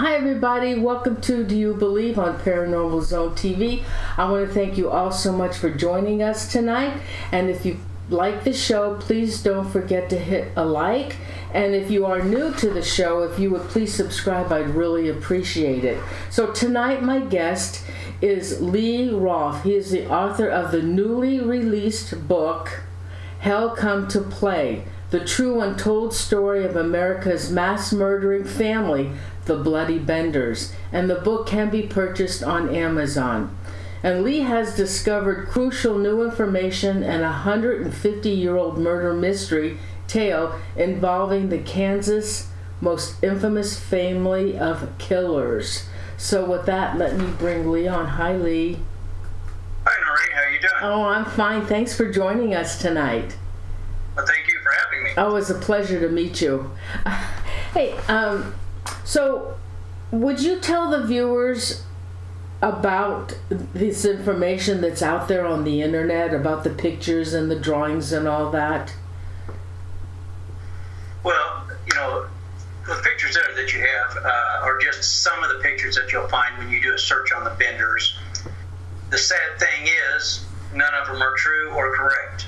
Hi everybody, welcome to Do You Believe on ParanormalZoneTV. I want to thank you all so much for joining us tonight. And if you like the show, please don't forget to hit a like. And if you are new to the show, if you would please subscribe, I'd really appreciate it. So tonight my guest is Lee Roth. He is the author of the newly released book, Hell Come to Play, the true untold story of America's mass murdering family, the Bloody Benders. And the book can be purchased on Amazon. And Lee has discovered crucial new information and a 150-year-old murder mystery tale involving the Kansas most infamous family of killers. So with that, let me bring Lee on. Hi, Lee. Hi, Norene. How you doing? Oh, I'm fine. Thanks for joining us tonight. Well, thank you for having me. Oh, it's a pleasure to meet you. Hey, so would you tell the viewers about this information that's out there on the internet, about the pictures and the drawings and all that? Well, the pictures there that you have are just some of the pictures that you'll find when you do a search on the Benders. The sad thing is, none of them are true or correct.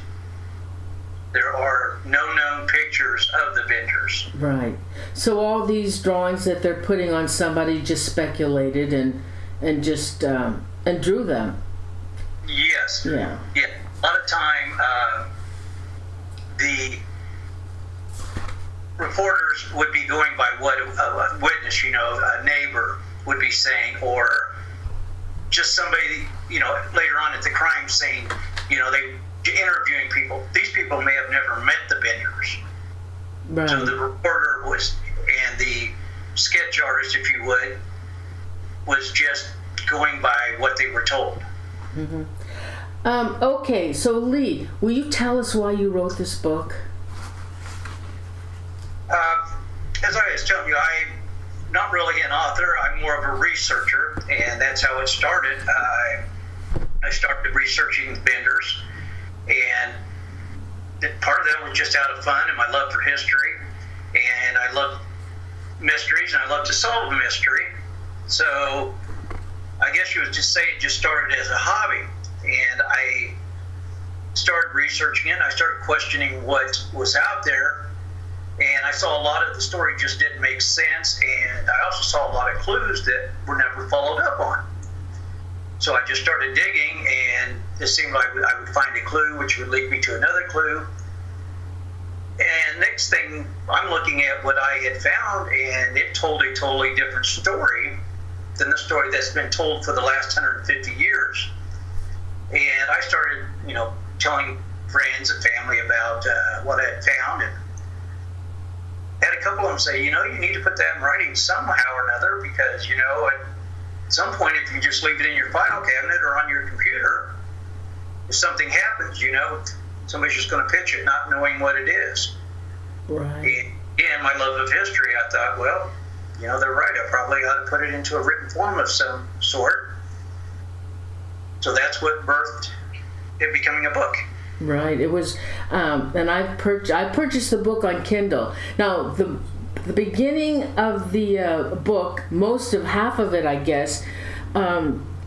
There are no known pictures of the Benders. Right. So all these drawings that they're putting on somebody just speculated and just and drew them. Yes. Yeah. Yeah. A lot of time, the reporters would be going by what a witness, a neighbor would be saying, or just somebody, later on at the crime scene, they interviewing people. These people may have never met the Benders. Right. So the reporter was, and the sketch artist, if you would, was just going by what they were told. Mm-hmm. Okay, so Lee, will you tell us why you wrote this book? As I was telling you, I'm not really an author. I'm more of a researcher, and that's how it started. I started researching the Benders, and part of that was just out of fun and my love for history, and I love mysteries, and I love to solve a mystery. So I guess you would just say it just started as a hobby, and I started researching it. I started questioning what was out there, and I saw a lot of the story just didn't make sense, and I also saw a lot of clues that were never followed up on. So I just started digging, and it seemed like I would find a clue, which would lead me to another clue. And next thing, I'm looking at what I had found, and it told a totally different story than the story that's been told for the last 150 years. And I started, telling friends and family about what I had found, and had a couple of them say, you need to put that in writing somehow or another, because, at some point, if you just leave it in your file cabinet or on your computer, if something happens, somebody's just going to pitch it not knowing what it is. Right. And my love of history, I thought, well, they're right. I probably ought to put it into a written form of some sort. So that's what birthed it becoming a book. Right. It was, and I purchased the book on Kindle. Now, the beginning of the book, half of it, I guess,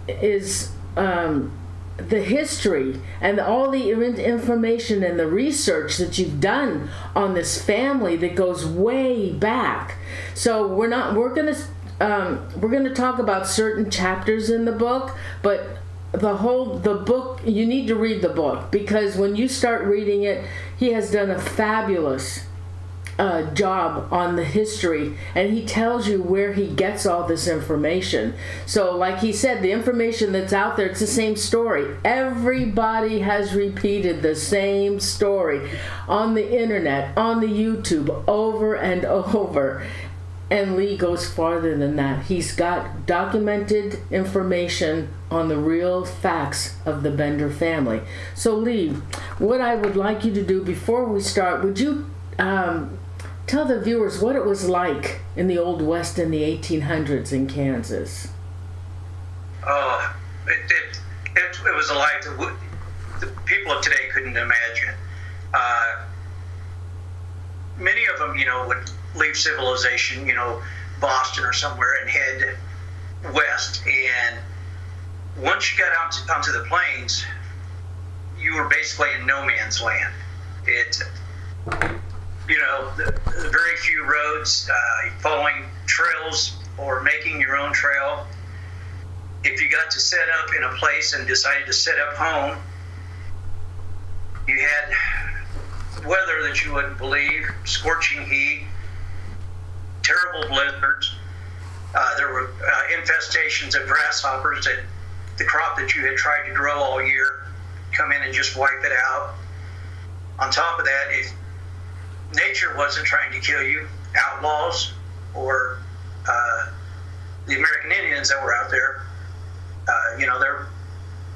is the history and all the information and the research that you've done on this family that goes way back. So we're going to talk about certain chapters in the book, but the book, you need to read the book, because when you start reading it, he has done a fabulous job on the history, and he tells you where he gets all this information. So like he said, the information that's out there, it's the same story. Everybody has repeated the same story on the internet, on the YouTube, over and over. And Lee goes farther than that. He's got documented information on the real facts of the Bender family. So Lee, what I would like you to do before we start, would you tell the viewers what it was like in the Old West in the 1800s in Kansas? Oh, it was a life that the people of today couldn't imagine. Many of them, would leave civilization, Boston or somewhere and head west. And once you got onto the plains, you were basically in no man's land. Very few roads, following trails or making your own trail. If you got to set up in a place and decided to set up home, you had weather that you wouldn't believe, scorching heat, terrible blizzards. There were infestations of grasshoppers that the crop that you had tried to grow all year come in and just wipe it out. On top of that, if nature wasn't trying to kill you, outlaws or the American Indians that were out there, there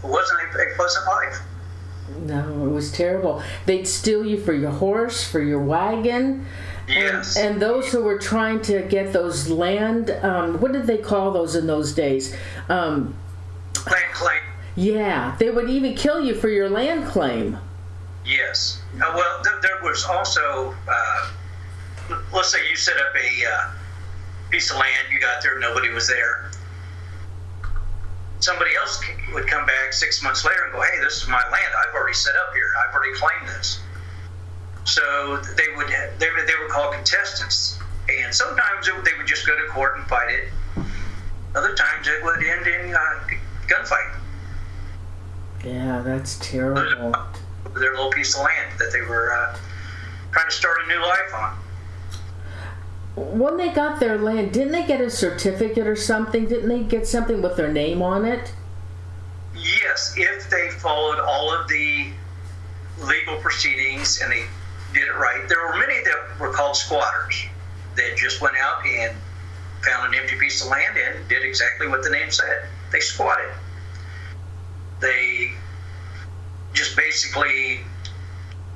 wasn't a pleasant life. No, it was terrible. They'd steal you for your horse, for your wagon. Yes. And those who were trying to get those land, what did they call those in those days? Land claim. Yeah, they would even kill you for your land claim. Yes. Well, there was also, let's say you set up a piece of land, you got there, nobody was there. Somebody else would come back 6 months later and go, hey, this is my land. I've already set up here. I've already claimed this. So they were called contestants. And sometimes they would just go to court and fight it. Other times it would end in gunfight. Yeah, that's terrible. Their little piece of land that they were trying to start a new life on. When they got their land, didn't they get a certificate or something? Didn't they get something with their name on it? Yes, if they followed all of the legal proceedings and they did it right. There were many that were called squatters that just went out and found an empty piece of land and did exactly what the name said. They squatted. They just basically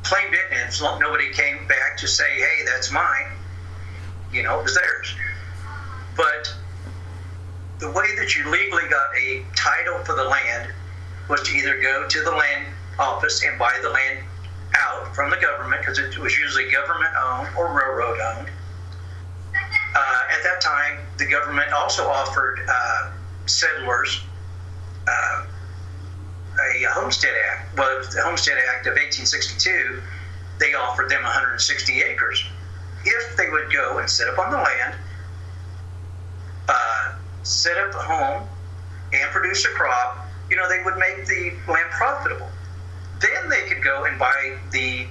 claimed it, and nobody came back to say, hey, that's mine. It was theirs. But the way that you legally got a title for the land was to either go to the land office and buy the land out from the government, because it was usually government-owned or railroad-owned. At that time, the government also offered settlers a Homestead Act. Well, the Homestead Act of 1862, they offered them 160 acres. If they would go and set up on the land, set up a home, and produce a crop, they would make the land profitable. Then they could go and buy the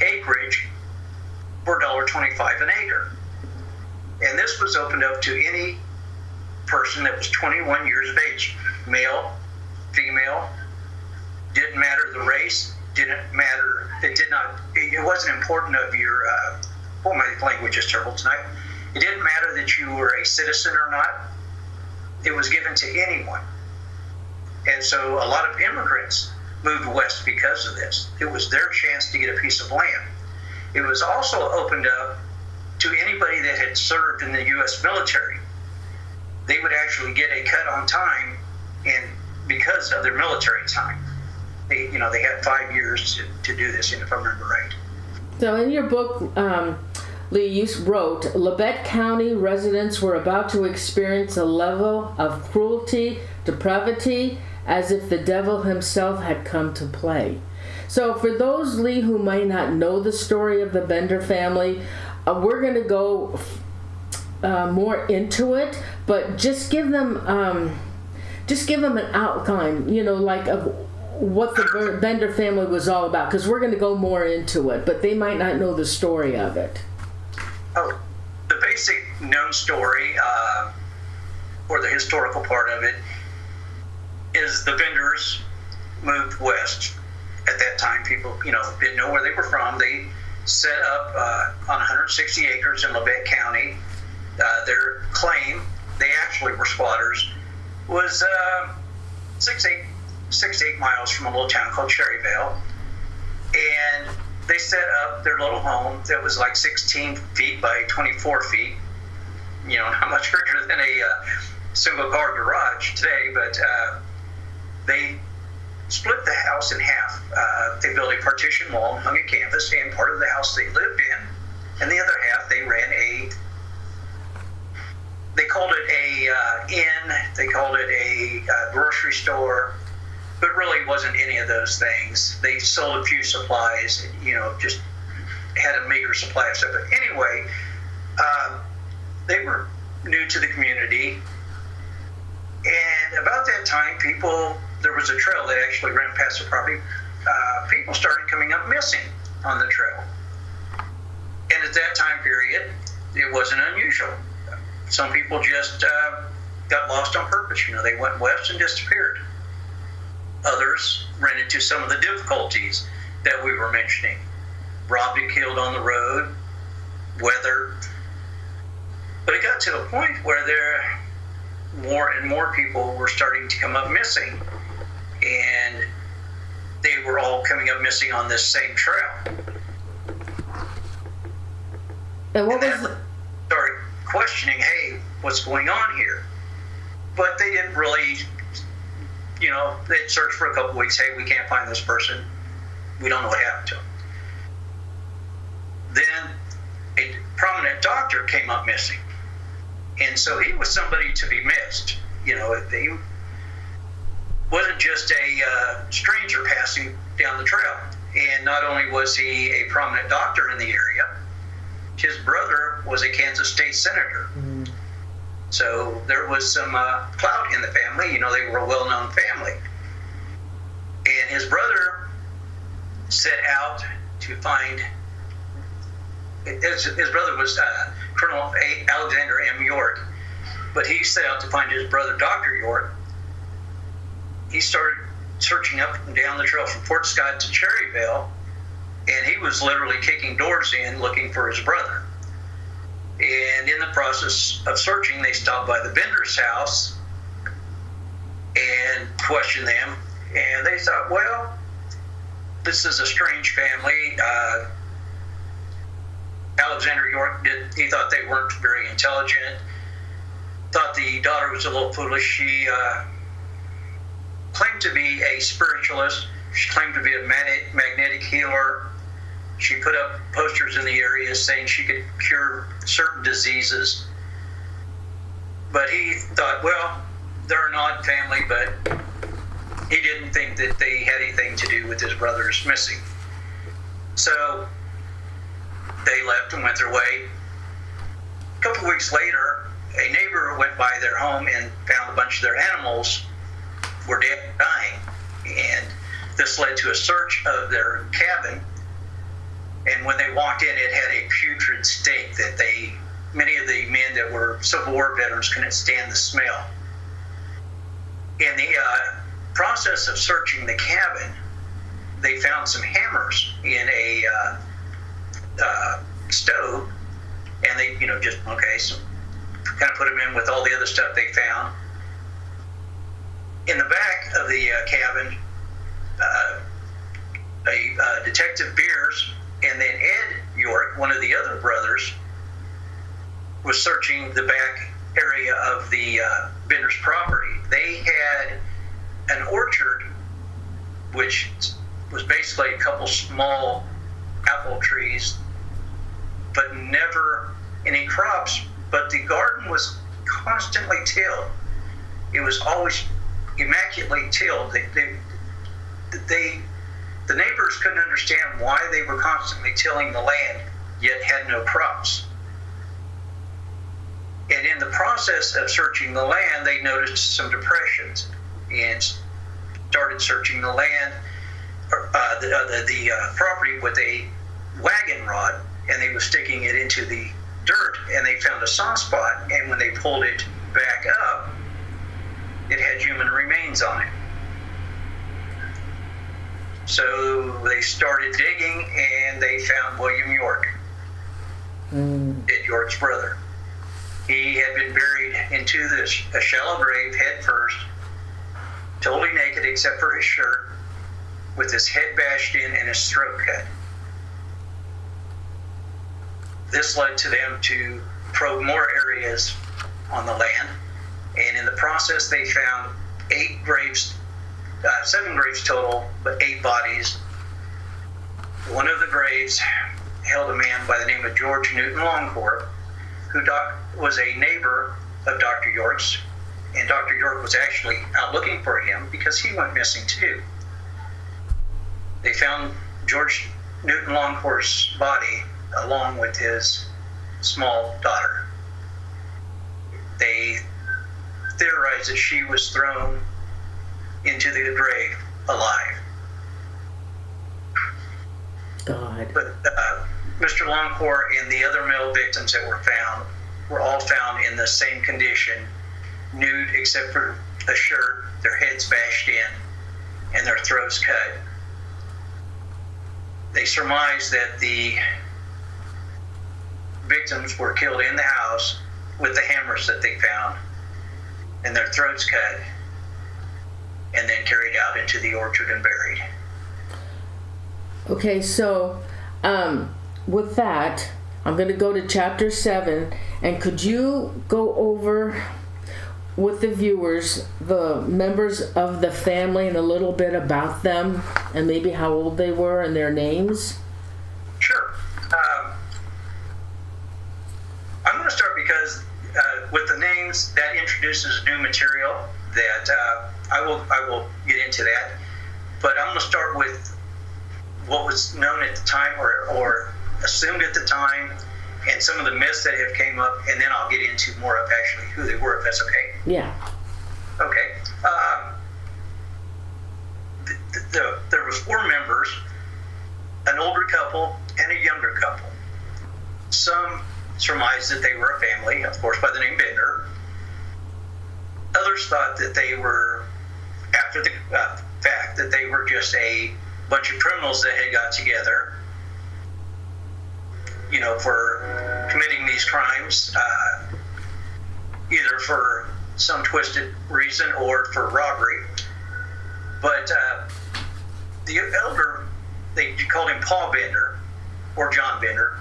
acreage for $1.25 an acre. And this was opened up to any person that was 21 years of age, male, female, didn't matter the race, didn't matter, it wasn't important of your, my language is terrible tonight. It didn't matter that you were a citizen or not. It was given to anyone. And so a lot of immigrants moved west because of this. It was their chance to get a piece of land. It was also opened up to anybody that had served in the U.S. military. They would actually get a cut on time, and because of their military time. They had 5 years to do this, if I remember right. So in your book, Lee, you wrote, Labette County residents were about to experience a level of cruelty, depravity, as if the devil himself had come to play. So for those, Lee, who might not know the story of the Bender family, we're going to go more into it, but just give them an outline, of what the Bender family was all about, because we're going to go more into it, but they might not know the story of it. Oh, the basic known story, or the historical part of it, is the Benders moved west. At that time, people, didn't know where they were from. They set up on 160 acres in Labette County. Their claim, they actually were squatters, was 6 to 8 miles from a little town called Cherryvale. And they set up their little home that was like 16 feet by 24 feet. Not much bigger than a single car garage today, but they split the house in half. They built a partition wall and hung a canvas, and part of the house they lived in, and the other half they ran they called it a inn, they called it a grocery store, but really wasn't any of those things. They sold a few supplies, just had a meager supply of stuff. But anyway, they were new to the community. And about that time, there was a trail that actually ran past the property. People started coming up missing on the trail. And at that time period, it wasn't unusual. Some people just got lost on purpose. They went west and disappeared. Others ran into some of the difficulties that we were mentioning. Robbed and killed on the road, weather. But it got to a point where more and more people were starting to come up missing. And they were all coming up missing on this same trail. And what and was started questioning, hey, what's going on here? But they didn't really, they'd searched for a couple weeks. Hey, we can't find this person. We don't know what happened to him. Then a prominent doctor came up missing. And so he was somebody to be missed. He wasn't just a stranger passing down the trail. And not only was he a prominent doctor in the area, his brother was a Kansas state senator. Mm-hmm. So there was some clout in the family. They were a well-known family. And his brother set out to find, his brother was Colonel Alexander M. York, but he set out to find his brother, Dr. York. He started searching up and down the trail from Fort Scott to Cherryville, and he was literally kicking doors in looking for his brother. And in the process of searching, they stopped by the Bender's house and questioned them. And they thought, well, this is a strange family. Alexander York he thought they weren't very intelligent. Thought the daughter was a little foolish. She claimed to be a spiritualist. She claimed to be a magnetic healer. She put up posters in the area saying she could cure certain diseases. But he thought, well, they're an odd family, but he didn't think that they had anything to do with his brother's missing. So they left and went their way. A couple weeks later, a neighbor went by their home and found a bunch of their animals were dead and dying. And this led to a search of their cabin. And when they walked in, it had a putrid stink that many of the men that were Civil War veterans couldn't stand the smell. In the process of searching the cabin, they found some hammers in a stove, and they, so kind of put them in with all the other stuff they found. In the back of the cabin, Detective Beers and then Ed York, one of the other brothers, was searching the back area of the Bender's property. They had an orchard, which was basically a couple small apple trees, but never any crops. But the garden was constantly tilled. It was always immaculately tilled. The neighbors couldn't understand why they were constantly tilling the land, yet had no crops. And in the process of searching the land, they noticed some depressions and started searching the land, the property with a wagon rod, and they were sticking it into the dirt, and they found a soft spot, and when they pulled it back up, it had human remains on it. So they started digging, and they found William York, Ed York's brother. He had been buried into a shallow grave head first, totally naked except for his shirt, with his head bashed in and his throat cut. This led to them to probe more areas on the land, and in the process they found 7 graves total, but 8 bodies. One of the graves held a man by the name of George Newton Longcorp, who was a neighbor of Dr. York's, and Dr. York was actually out looking for him because he went missing too. They found George Newton Longcore's body along with his small daughter. They theorized that she was thrown into the grave alive. God. But Mr. Longcore and the other male victims that were all found in the same condition, nude except for a shirt, their heads bashed in, and their throats cut. They surmised that the victims were killed in the house with the hammers that they found, and their throats cut, and then carried out into the orchard and buried. Okay, so with that, I'm going to go to chapter 7, and could you go over with the viewers the members of the family and a little bit about them and maybe how old they were and their names? Sure. I'm going to start because with the names, that introduces new material that I will get into that. But I'm going to start with what was known at the time or assumed at the time, and some of the myths that have came up, and then I'll get into more of actually who they were, if that's okay. Yeah. Okay. There was 4 members, an older couple and a younger couple. Some surmised that they were a family, of course, by the name Bender. Others thought that they were, after the fact, that they were just a bunch of criminals that had got together, for committing these crimes, either for some twisted reason or for robbery. But the elder, they called him Paul Bender, or John Bender.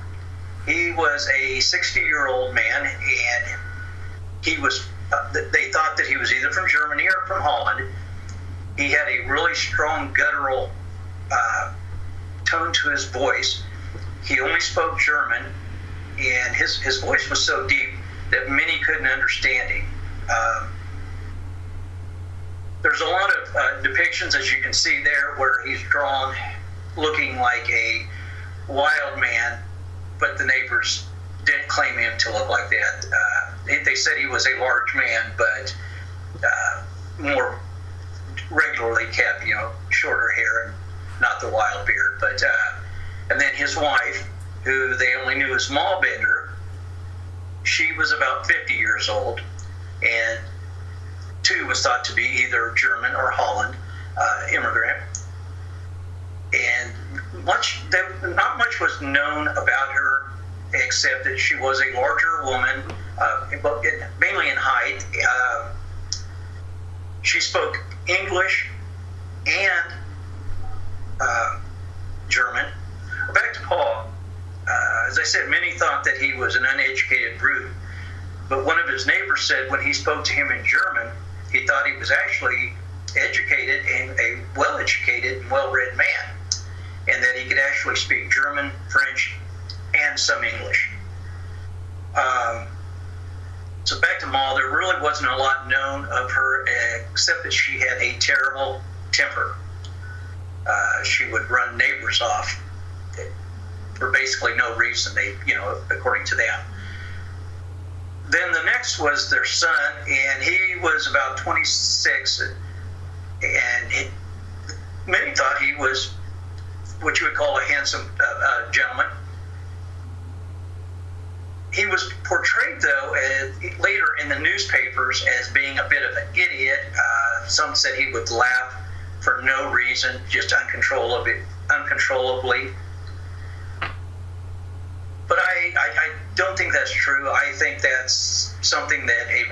He was a 60-year-old man, and he was, they thought that he was either from Germany or from Holland. He had a really strong guttural tone to his voice. He only spoke German, and his voice was so deep that many couldn't understand him. There's a lot of depictions, as you can see there, where he's drawn looking like a wild man, but the neighbors didn't claim him to look like that. They said he was a large man, but more regularly kept, shorter hair and not the wild beard. But and then his wife, who they only knew as Maul Bender, she was about 50 years old, and too was thought to be either German or Holland immigrant. And not much was known about her, except that she was a larger woman, mainly in height. She spoke English and German. Back to Paul. As I said, many thought that he was an uneducated brute, but one of his neighbors said when he spoke to him in German, he thought he was actually educated and a well-educated and well-read man, and that he could actually speak German, French, and some English. So back to Maul, there really wasn't a lot known of her except that she had a terrible temper. She would run neighbors off for basically no reason, according to them. Then the next was their son, and he was about 26, and many thought he was what you would call a handsome gentleman. He was portrayed, though, later in the newspapers as being a bit of an idiot. Some said he would laugh for no reason, just uncontrollably. But I don't think that's true. I think that's something that a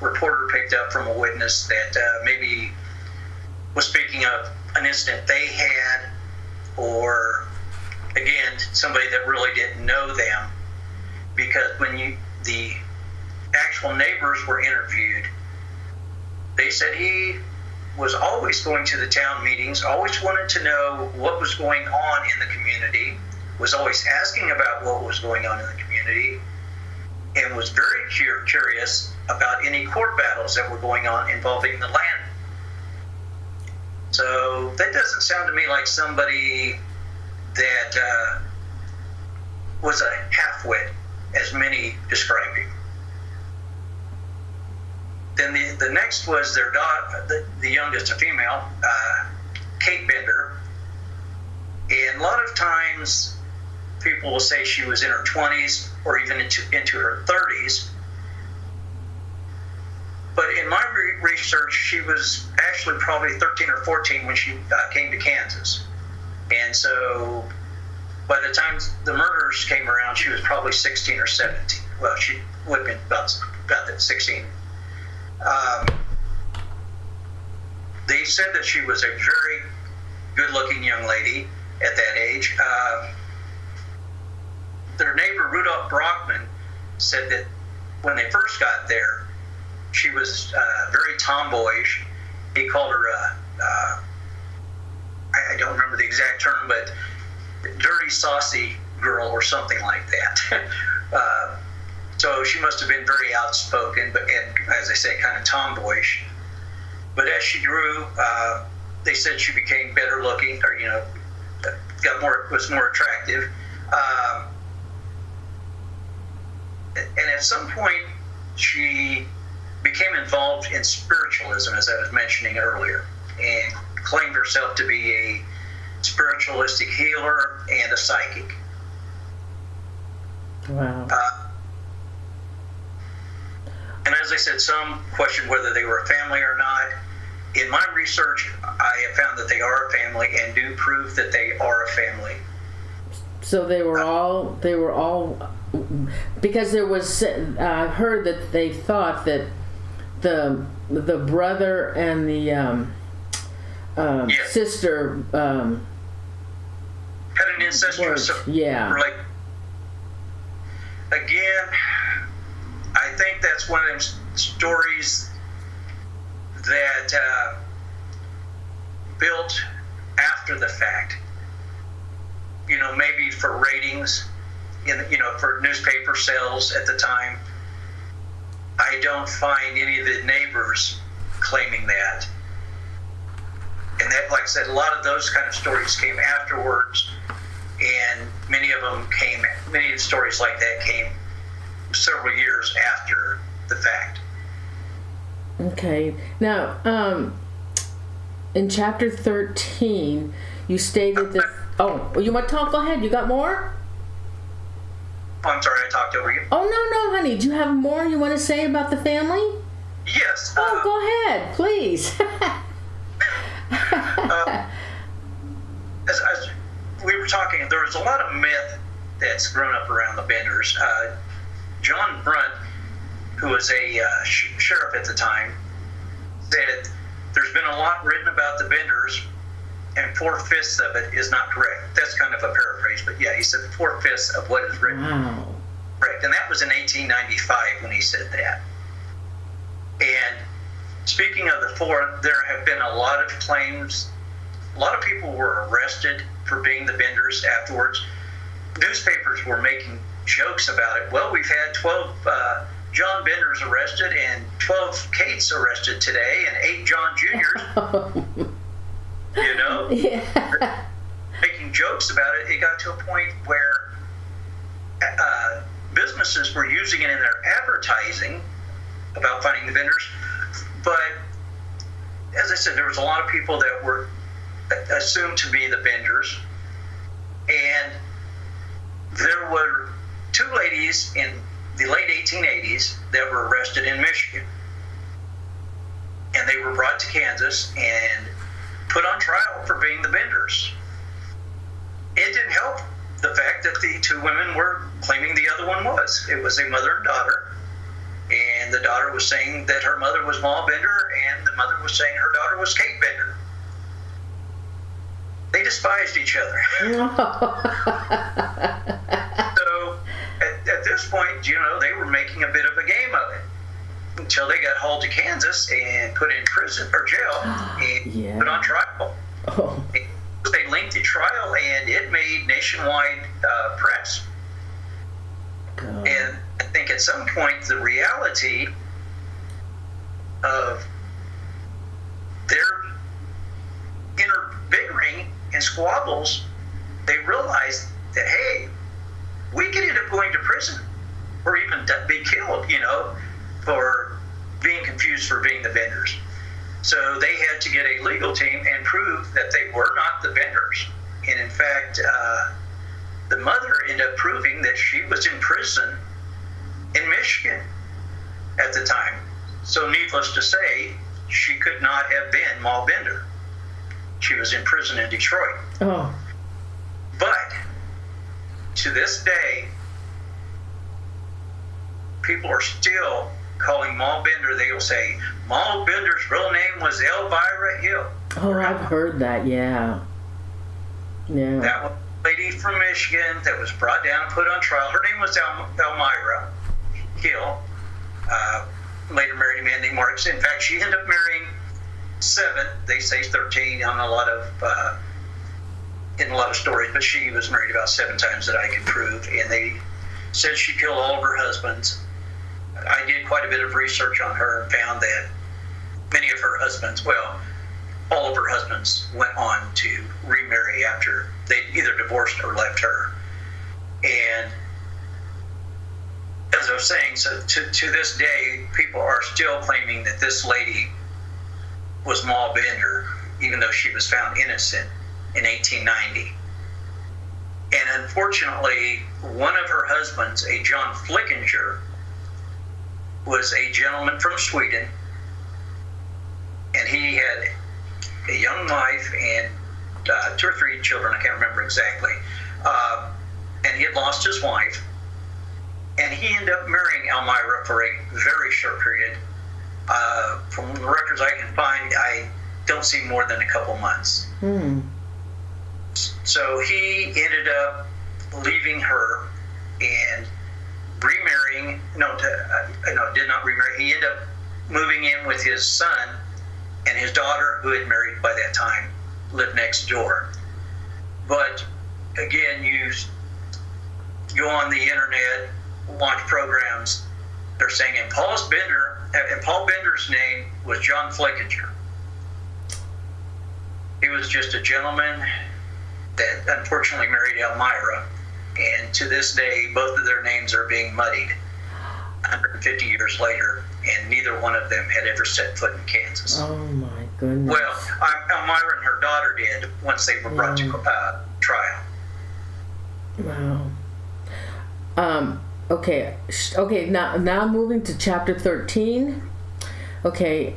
reporter picked up from a witness that maybe was speaking of an incident they had, or, again, somebody that really didn't know them. Because when the actual neighbors were interviewed, they said he was always going to the town meetings, always wanted to know what was going on in the community, was always asking about what was going on in the community, and was very curious about any court battles that were going on involving the land. So that doesn't sound to me like somebody that was a half-wit, as many described him. Then the next was their daughter, the youngest, a female, Kate Bender. And a lot of times people will say she was in her 20s or even into her 30s. But in my research, she was actually probably 13 or 14 when she came to Kansas. And so by the time the murders came around, she was probably 16 or 17. Well, she would have been about that 16. They said that she was a very good-looking young lady at that age. Their neighbor, Rudolph Brockman, said that when they first got there, she was very tomboyish. He called her, I don't remember the exact term, but dirty, saucy girl or something like that. So she must have been very outspoken, and as I say, kind of tomboyish. But as she grew, they said she became better looking, or was more attractive. And at some point, she became involved in spiritualism, as I was mentioning earlier, and claimed herself to be a spiritualistic healer and a psychic. Wow. And as I said, some question whether they were a family or not. In my research, I have found that they are a family and do prove that they are a family. So they were all, because there was, I heard that they thought that the brother and the Yes. sister Had an incestuous relationship. Again, I think that's one of them stories that built after the fact. Maybe for ratings, for newspaper sales at the time. I don't find any of the neighbors claiming that. And that, like I said, a lot of those kind of stories came afterwards, and many of the stories like that came several years after the fact. Okay. Now, in chapter 13, you stated that... Oh, you want to talk? Go ahead. You got more? Oh, I'm sorry, I talked over you. Oh, no, honey. Do you have more you want to say about the family? Yes. Oh, go ahead, please. As we were talking, there was a lot of myth that's grown up around the Benders. John Brunt, who was a sheriff at the time, said there's been a lot written about the Benders, and 4/5 of it is not correct. That's kind of a paraphrase, but yeah, he said 4/5 of what is written. Wow. Correct, and that was in 1895 when he said that. And speaking of the four, there have been a lot of claims. A lot of people were arrested for being the Benders afterwards. Newspapers were making jokes about it. Well, we've had 12 John Benders arrested and 12 Kates arrested today and 8 John Juniors. Yeah. Making jokes about it. It got to a point where businesses were using it in their advertising about finding the Benders. But as I said, there was a lot of people that were assumed to be the Benders. And there were 2 ladies in the late 1880s that were arrested in Michigan. And they were brought to Kansas and put on trial for being the Benders. It didn't help the fact that the 2 women were claiming the other one was. It was a mother and daughter. And the daughter was saying that her mother was Ma Bender, and the mother was saying her daughter was Kate Bender. They despised each other. So at this point, they were making a bit of a game of it until they got hauled to Kansas and put in prison or jail and put on trial. Oh. It was a lengthy trial, and it made nationwide press. God. And I think at some point the reality of their inner bickering and squabbles, they realized that, hey, we could end up going to prison or even be killed, for being confused for being the vendors. So they had to get a legal team and prove that they were not the vendors. And in fact, the mother ended up proving that she was in prison in Michigan at the time. So needless to say, she could not have been Ma Bender. She was in prison in Detroit. Oh. But to this day, people are still calling Ma Bender. They will say, Ma Bender's real name was Elvira Hill. Oh, I've heard that, yeah. Yeah. That was a lady from Michigan that was brought down and put on trial. Her name was Elmira Hill. Later married a man named Marks. In fact, she ended up marrying 7. They say 13 on in a lot of stories, but she was married about 7 times that I could prove. And they said she killed all of her husbands. I did quite a bit of research on her and found that many of her husbands, all of her husbands went on to remarry after they either divorced or left her. And as I was saying, so to this day, people are still claiming that this lady was Ma Bender, even though she was found innocent in 1890. And unfortunately, one of her husbands, a John Flickinger, was a gentleman from Sweden, and he had a young wife and 2 or 3 children, I can't remember exactly, and he had lost his wife, and he ended up marrying Elmira for a very short period. From the records I can find, I don't see more than a couple months. So he ended up leaving her and remarrying. Did not remarry. He ended up moving in with his son, and his daughter, who had married by that time, lived next door. But again, you go on the internet, watch programs, they're saying, and Paul Bender's name was John Flickinger. He was just a gentleman that unfortunately married Elmira, and to this day, both of their names are being muddied 150 years later, and neither one of them had ever set foot in Kansas. Oh my goodness. Well, Elmira and her daughter did once they were brought to trial. Wow. Okay. Now moving to chapter 13. Okay.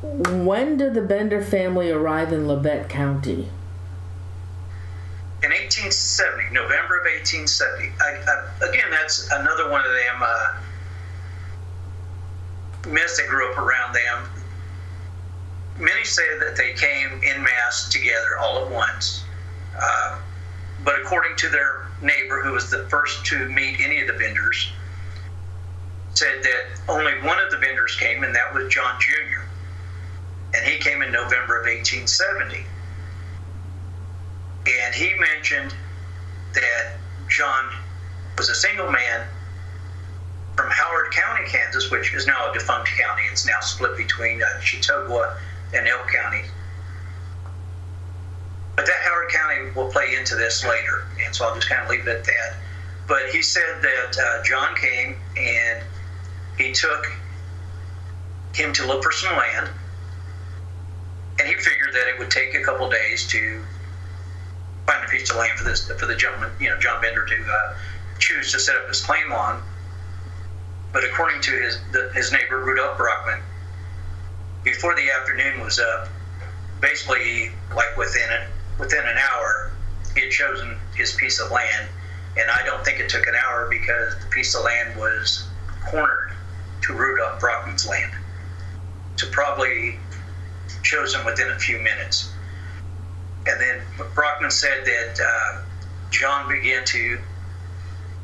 When did the Bender family arrive in Labette County? In 1870, November of 1870. Again, that's another one of them myths that grew up around them. Many say that they came en masse together all at once. But according to their neighbor, who was the first to meet any of the Benders, said that only one of the Benders came, and that was John Jr. And he came in November of 1870. And he mentioned that John was a single man from Howard County, Kansas, which is now a defunct county. It's now split between Chautauqua and Elk County. But that Howard County will play into this later, and so I'll just kind of leave it at that. But he said that John came and he took him to look for some land, and he figured that it would take a couple days to find a piece of land for the gentleman, John Bender, to choose to set up his claim on. But according to his neighbor, Rudolph Brockman, before the afternoon was up, basically, like within an hour, he had chosen his piece of land. And I don't think it took an hour, because the piece of land was cornered to Rudolph Brockman's land. So probably chosen within a few minutes. And then Brockman said that John began to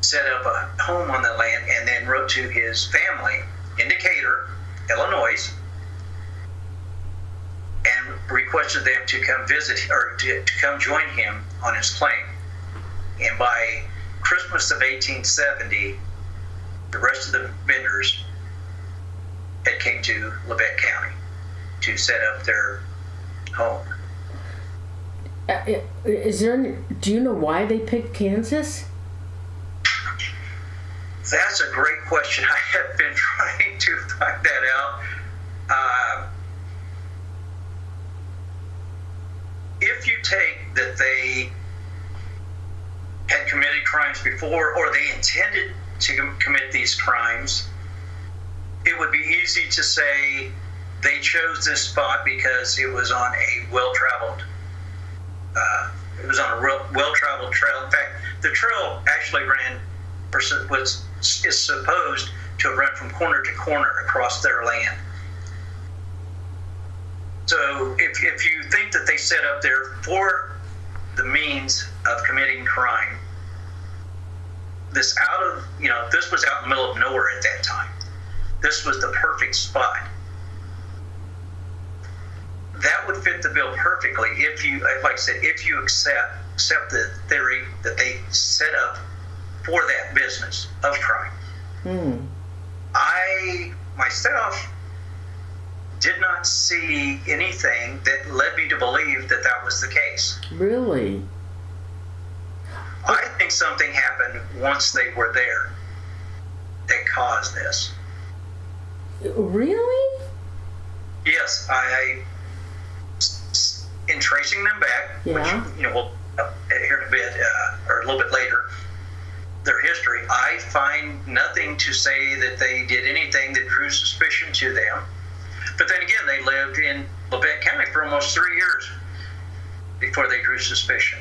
set up a home on the land, and then wrote to his family in Decatur, Illinois, and requested them to come visit, or to come join him on his claim. And by Christmas of 1870, the rest of the Benders that came to Labette County to set up their home. Do you know why they picked Kansas? That's a great question. I have been trying to find that out. If you take that they had committed crimes before, or they intended to commit these crimes, it would be easy to say they chose this spot because it was on a well-traveled trail. In fact, the trail actually is supposed to have run from corner to corner across their land. So if you think that they set up there for the means of committing crime, this was out in the middle of nowhere at that time. This was the perfect spot. That would fit the bill perfectly if you, like I said, if you accept the theory that they set up for that business of crime. I myself did not see anything that led me to believe that that was the case. Really? I think something happened once they were there that caused this. Really? Yes, in tracing them back, yeah. Which we'll hear in a bit or a little bit later, their history, I find nothing to say that they did anything that drew suspicion to them. But then again, they lived in Labette County for almost 3 years before they drew suspicion.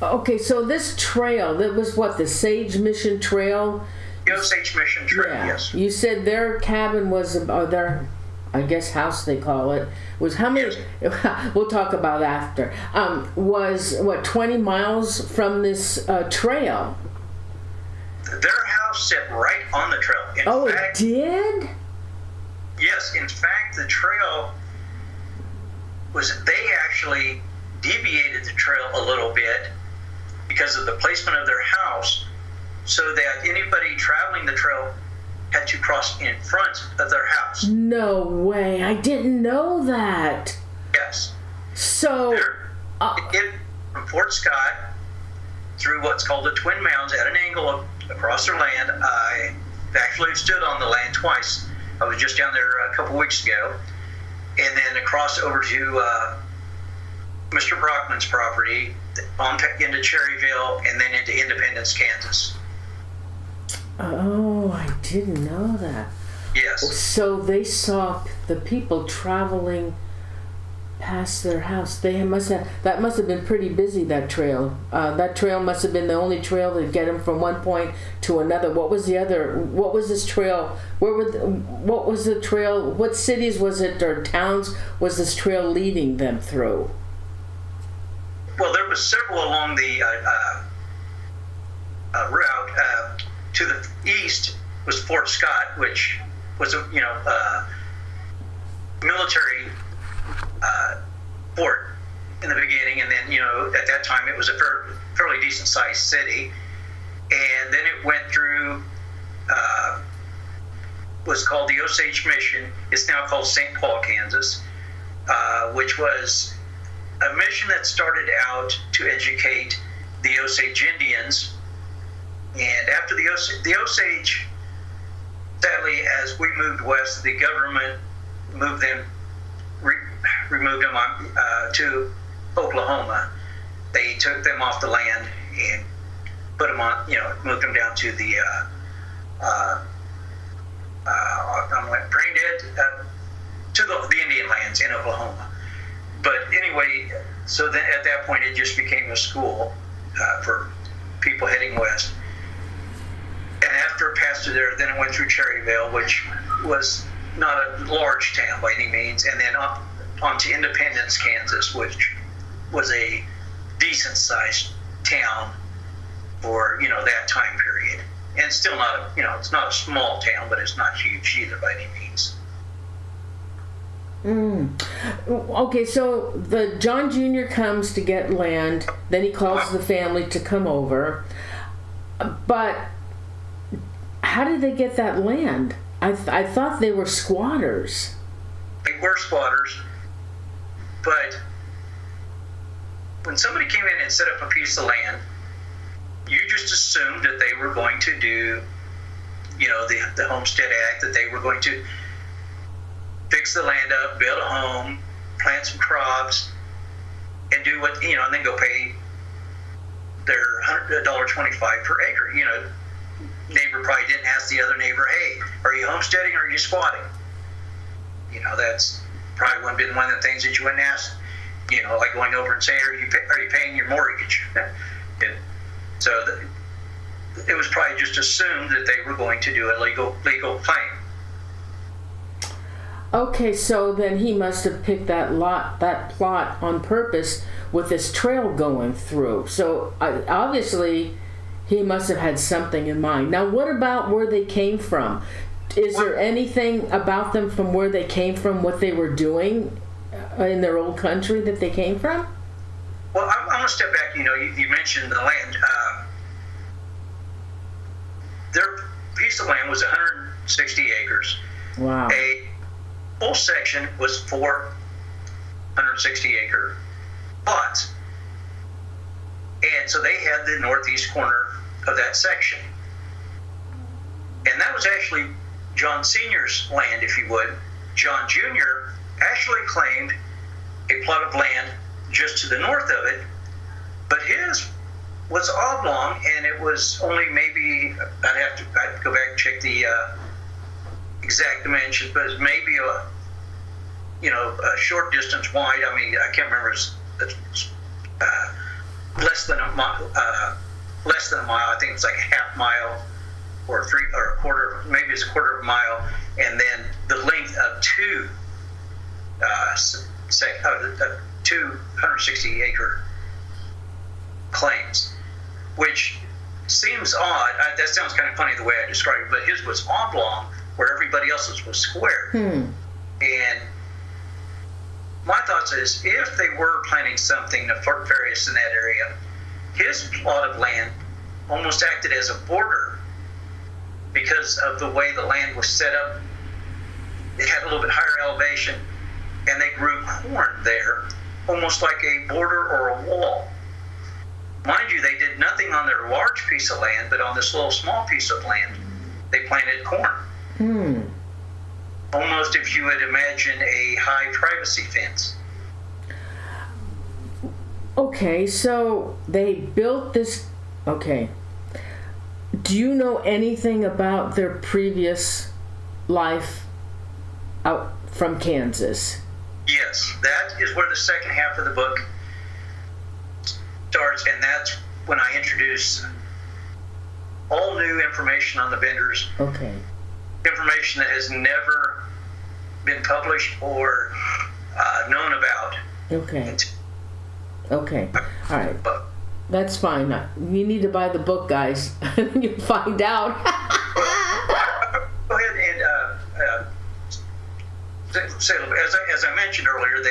Okay, so this trail, that was what, the Sage Mission Trail? The Osage Mission Trail, yeah. Yes. You said their cabin was, or their, I guess, house they call it, was how many, yes. We'll talk about after, was, 20 miles from this trail? Their house sat right on the trail. In fact, it did? Yes, in fact, the trail they actually deviated the trail a little bit because of the placement of their house, so that anybody traveling the trail had to cross in front of their house. No way, I didn't know that. Yes. So, from Fort Scott through what's called the Twin Mounds at an angle across their land. I actually stood on the land twice. I was just down there a couple weeks ago, and then across over to Mr. Brockman's property, into Cherryville, and then into Independence, Kansas. Oh, I didn't know that. Yes. So they saw the people traveling past their house. That must have been pretty busy, that trail. That trail must have been the only trail to get them from one point to another. What was this trail? What was the trail? What cities was it, or towns was this trail leading them through? Well, there was several along the route. To the east was Fort Scott, which was a military fort in the beginning, and then at that time it was a fairly decent sized city, and then it went through was called the Osage Mission. It's now called St. Paul, Kansas, which was a mission that started out to educate the Osage Indians. And after the Osage, sadly, as we moved west, the government moved them, removed them to Oklahoma. They took them off the land and put them on, moved them down to the brain dead to the Indian lands in Oklahoma. But anyway, so then at that point it just became a school for people heading west. And after it passed through there, then it went through Cherryville, which was not a large town by any means, and then on to Independence, Kansas, which was a decent-sized town for that time period. And still not it's not a small town, but it's not huge either by any means. Okay, so the John Jr. comes to get land, then he calls the family to come over, but how did they get that land? I thought they were squatters. They were squatters, but when somebody came in and set up a piece of land, you just assumed that they were going to do, the Homestead Act, that they were going to fix the land up, build a home, plant some crops, and do what, and then go pay their $1.25 per acre. Neighbor probably didn't ask the other neighbor, hey, are you homesteading or are you squatting? That's probably one of the things that you wouldn't ask, like going over and say, are you paying your mortgage? And so it was probably just assumed that they were going to do a legal claim. Okay, so then he must have picked that plot on purpose with this trail going through. So obviously he must have had something in mind. Now, what about where they came from? Is there anything about them from where they came from, what they were doing in their old country that they came from? Well, I'm going to step back. You mentioned the land. Their piece of land was 160 acres. Wow. A full section was 460 acre plots. And so they had the northeast corner of that section. And that was actually John Sr.'s land, if you would. John Jr. actually claimed a plot of land just to the north of it, but his was oblong, and it was only maybe, I'd go back and check the exact dimensions, but it's maybe a short distance wide. I mean, I can't remember. It's less than a mile. I think it's like a half mile or a quarter. Maybe it's a quarter of a mile, and then the length of two 260 acre claims, which seems odd. That sounds kind of funny the way I described it, but his was oblong where everybody else's was square. And my thoughts is, if they were planning something nefarious in that area, his plot of land almost acted as a border because of the way the land was set up. It had a little bit higher elevation, and they grew corn there, almost like a border or a wall. Mind you, they did nothing on their large piece of land, but on this little small piece of land, they planted corn. Almost, if you would imagine, a high privacy fence. Okay, so they built this. Okay. Do you know anything about their previous life out from Kansas? Yes, that is where the second half of the book starts, and that's when I introduce all new information on the Benders. Okay. Information that has never been published or known about. Okay. Okay. All right. That's fine. You need to buy the book, guys. You'll find out. Go ahead and say, as I mentioned earlier,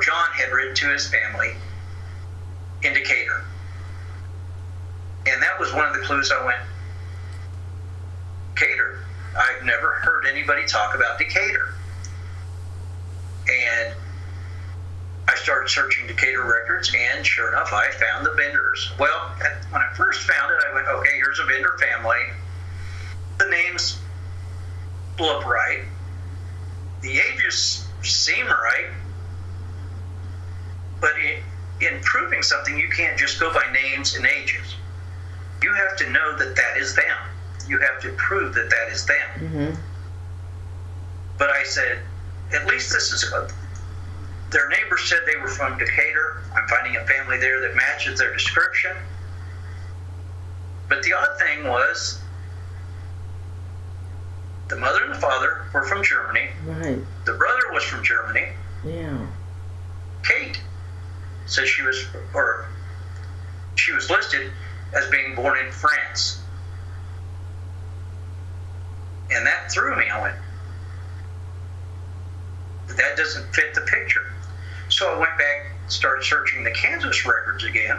John had written to his family in Decatur. And that was one of the clues. I went, Decatur. I've never heard anybody talk about Decatur. And I started searching Decatur records, and sure enough, I found the Benders. Well, when I first found it, I went, okay, here's a Bender family. The names look right. The ages seem right. But in proving something, you can't just go by names and ages. You have to know that that is them. You have to prove that that is them. Mm-hmm. But I said, at least this is their neighbors said they were from Decatur. I'm finding a family there that matches their description. But the odd thing was, the mother and the father were from Germany. Right. The brother was from Germany. Yeah. Kate says she was listed as being born in France. And that threw me. I went, that doesn't fit the picture. So I went back, started searching the Kansas records again,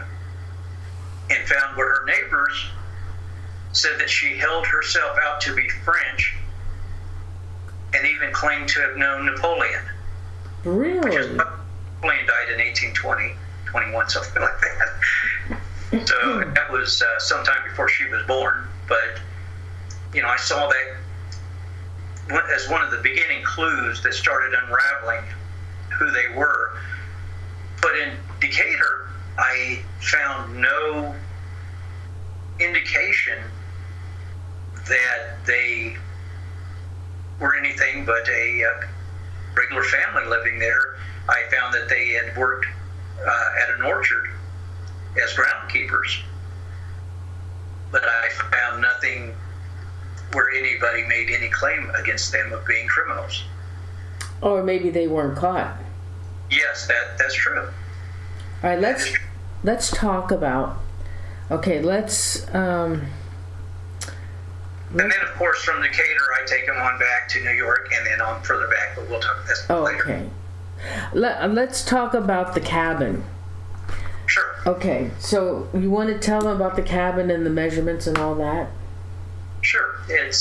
and found where her neighbors said that she held herself out to be French and even claimed to have known Napoleon. Really? Napoleon died in 1820, 21, something like that. So that was sometime before she was born. But, I saw that as one of the beginning clues that started unraveling who they were. But in Decatur, I found no indication that they were anything but a regular family living there. I found that they had worked at an orchard as groundkeepers, but I found nothing where anybody made any claim against them of being criminals. Or maybe they weren't caught. Yes, that's true. All right, let's talk about. Okay, and then of course from Decatur I take them on back to New York and then on further back, but we'll talk about this later. Okay. Let's talk about the cabin. Sure. Okay, so you want to tell them about the cabin and the measurements and all that? Sure. It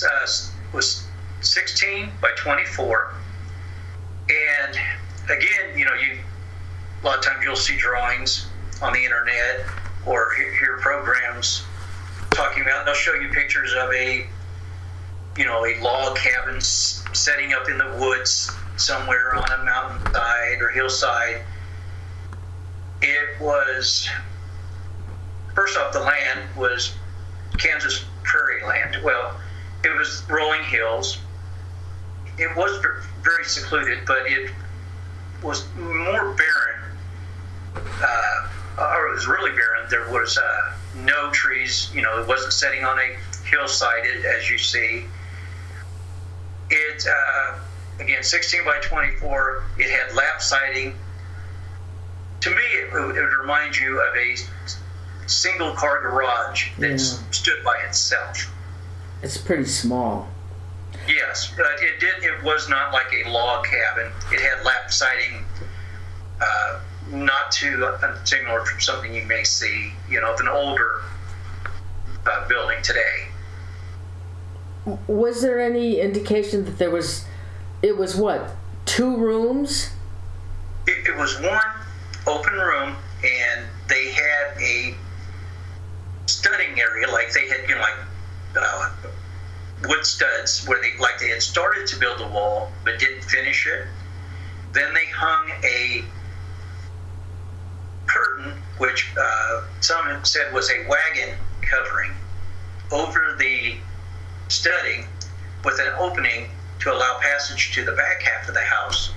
was 16 by 24, and again, a lot of times you'll see drawings on the internet or hear programs talking about. They'll show you pictures of a log cabin setting up in the woods somewhere on a mountainside or hillside. It was, first off, the land was Kansas prairie land. Well, it was rolling hills. It was very secluded, but it was more barren, or it was really barren. There was no trees. It wasn't setting on a hillside, as you see. It, again, 16 by 24. It had lap siding. To me, it would remind you of a single-car garage that stood by itself. It's pretty small. Yes, but it was not like a log cabin. It had lap siding, not too similar from something you may see, of an older building today. Was there any indication that it was what, 2 rooms? It was one open room, and they had a studding area, like they had, wood studs where they had started to build a wall but didn't finish it. Then they hung a curtain, which some said was a wagon covering, over the studding with an opening to allow passage to the back half of the house.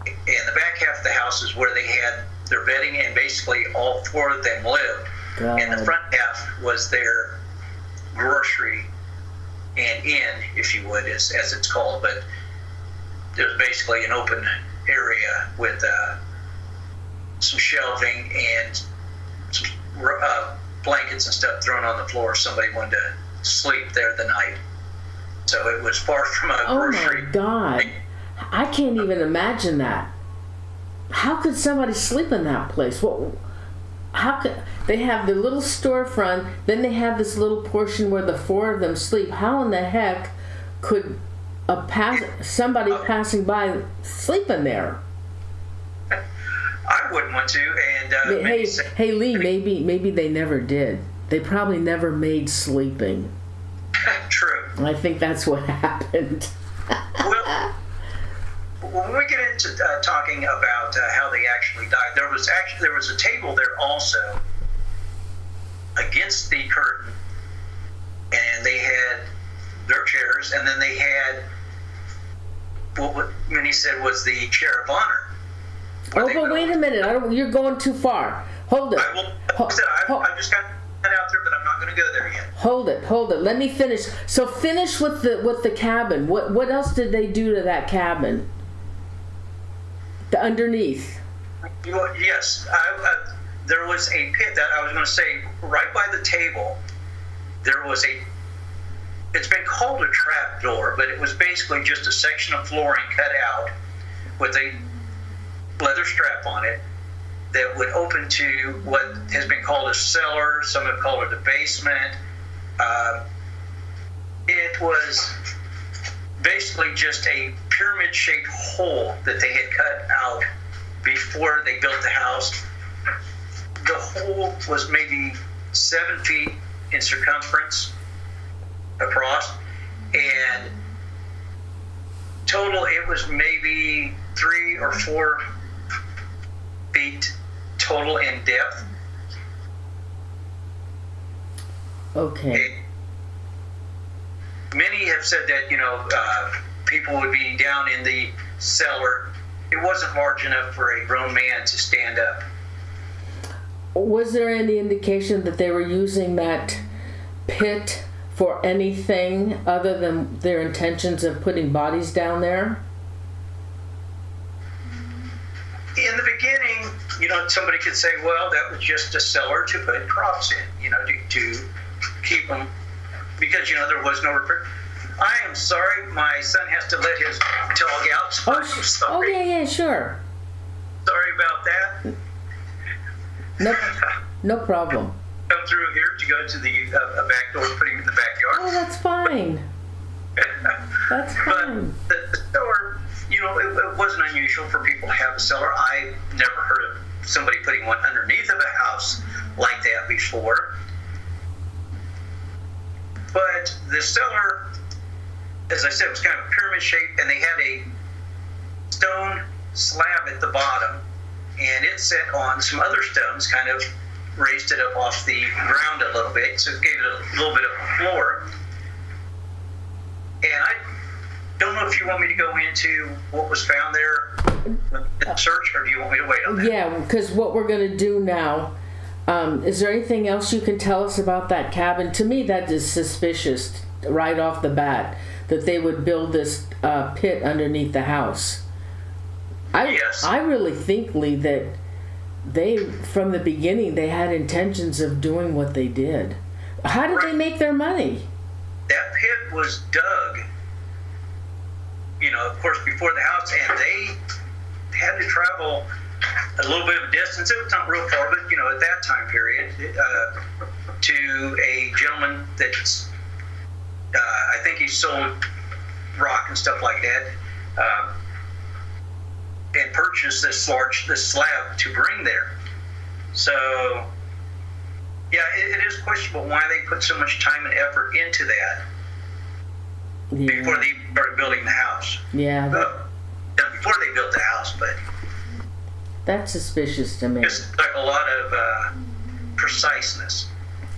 And the back half of the house is where they had their bedding, and basically all 4 of them lived. God. And the front half was their grocery and inn, if you would, as it's called. But there's basically an open area with some shelving and some blankets and stuff thrown on the floor if somebody wanted to sleep there the night. So it was far from a grocery. Oh my God. I can't even imagine that. How could somebody sleep in that place? How could they have the little storefront, then they have this little portion where the 4 of them sleep? How in the heck could somebody passing by sleep in there? I wouldn't want to. And hey Lee, maybe they never did. They probably never made sleeping. True. I think that's what happened. Well, when we get into talking about how they actually died, there was a table there also against the curtain, and they had their chairs, and then they had what many said was the chair of honor. Oh, but wait a minute! You're going too far. Hold it. I just got that out there, but I'm not going to go there yet. Hold it. Let me finish. So finish with the cabin. What else did they do to that cabin? The underneath. Yes, there was a pit that I was going to say right by the table. There was it's been called a trap door, but it was basically just a section of flooring cut out with a leather strap on it that would open to what has been called a cellar. Some have called it a basement. It was basically just a pyramid-shaped hole that they had cut out before they built the house. The hole was maybe 7 feet in circumference across, and total it was maybe 3 or 4 feet total in depth. Okay. Many have said that, people would be down in the cellar. It wasn't large enough for a grown man to stand up. Was there any indication that they were using that pit for anything other than their intentions of putting bodies down there? In the beginning, somebody could say, well, that was just a cellar to put crops in, to keep them, because, there was no repair. I am sorry, my son has to let his dog out, so I'm sorry. Oh, yeah, sure. Sorry about that. No problem. Come through here to go to the back door, put him in the backyard. Oh, that's fine. That's fine. But the cellar, it wasn't unusual for people to have a cellar. I never heard of somebody putting one underneath of a house like that before. But the cellar, as I said, was kind of pyramid shaped, and they had a stone slab at the bottom, and it set on some other stones, kind of raised it up off the ground a little bit, so it gave it a little bit of a floor. And I don't know if you want me to go into what was found there in the search, or do you want me to wait on that? Yeah, because what we're going to do now, is there anything else you can tell us about that cabin? To me, that is suspicious right off the bat, that they would build this pit underneath the house. Yes. I really think, Lee, that they, from the beginning, they had intentions of doing what they did. How did they make their money? That pit was dug, of course, before the house, and they had to travel a little bit of a distance. It was not real far, but, at that time period, to a gentleman that's, I think he sold rock and stuff like that, and purchased this slab to bring there. So, yeah, it is questionable why they put so much time and effort into that before they started building the house. Yeah. Before they built the house, but that's suspicious to me. It's like a lot of preciseness.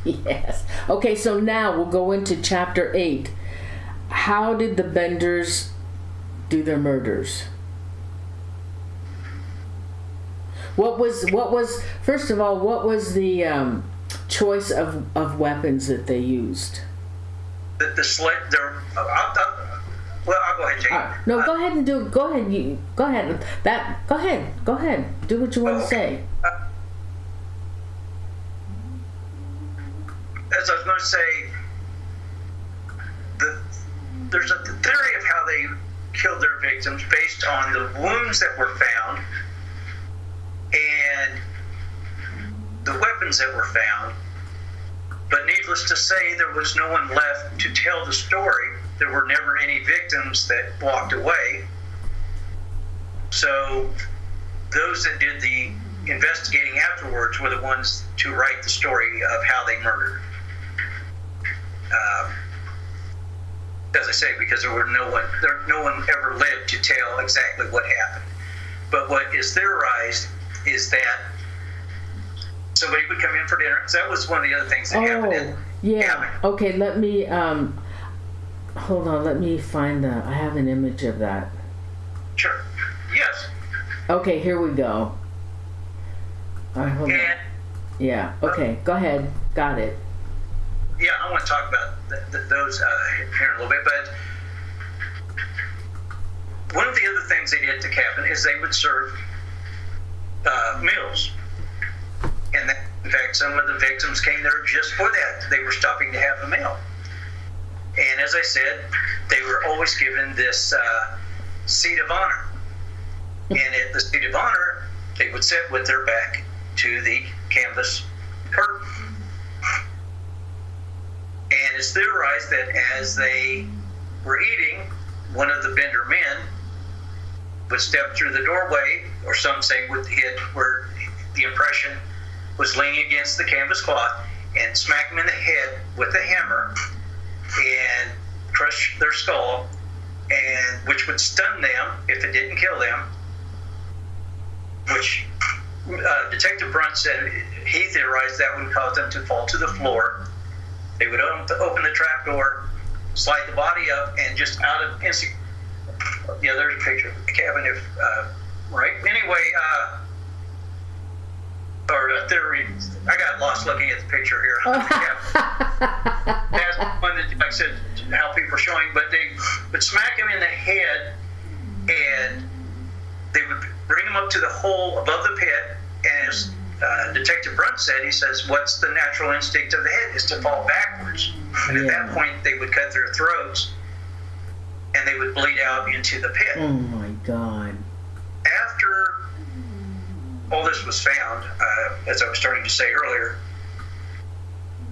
Yes. Okay, so now we'll go into chapter 8. How did the Benders do their murders? What was first of all, what was the choice of weapons that they used? The sled. Well, I'll go ahead, Jake. No, go ahead and do it. Go ahead. Go ahead. Go ahead. Do what you want to say. As I was going to say, there's a theory of how they killed their victims based on the wounds that were found and the weapons that were found. But needless to say, there was no one left to tell the story. There were never any victims that walked away. So those that did the investigating afterwards were the ones to write the story of how they murdered. As I say, because no one ever lived to tell exactly what happened. But what is theorized is that somebody would come in for dinner. So that was one of the other things that happened. Yeah. Okay, let me hold on. Let me find I have an image of that. Sure. Yes. Okay, here we go. All right, hold on. Yeah. Okay, go ahead. Got it. Yeah, I want to talk about those here in a little bit, but one of the other things they did at the cabin is they would serve meals. And that, in fact, some of the victims came there just for that. They were stopping to have a meal. And as I said, they were always given this seat of honor. And at the seat of honor, they would sit with their back to the canvas curtain. And it's theorized that as they were eating, one of the Bender men would step through the doorway, or some say would hit where the impression was leaning against the canvas cloth, and smack them in the head with a hammer and crush their skull, and which would stun them if it didn't kill them, which Detective Brunt said he theorized that would cause them to fall to the floor. They would open the trap door, slide the body up, and just out of instant. Yeah, there's a picture of the cabin. Right. Anyway, or theory. I got lost looking at the picture here. That's one that, like I said, how people are showing. But they would smack him in the head, and they would bring him up to the hole above the pit. And as Detective Brunt said, he says, "What's the natural instinct of the head is to fall backwards." And at that point, they would cut their throats, and they would bleed out into the pit. Oh my God. After all this was found, as I was starting to say earlier,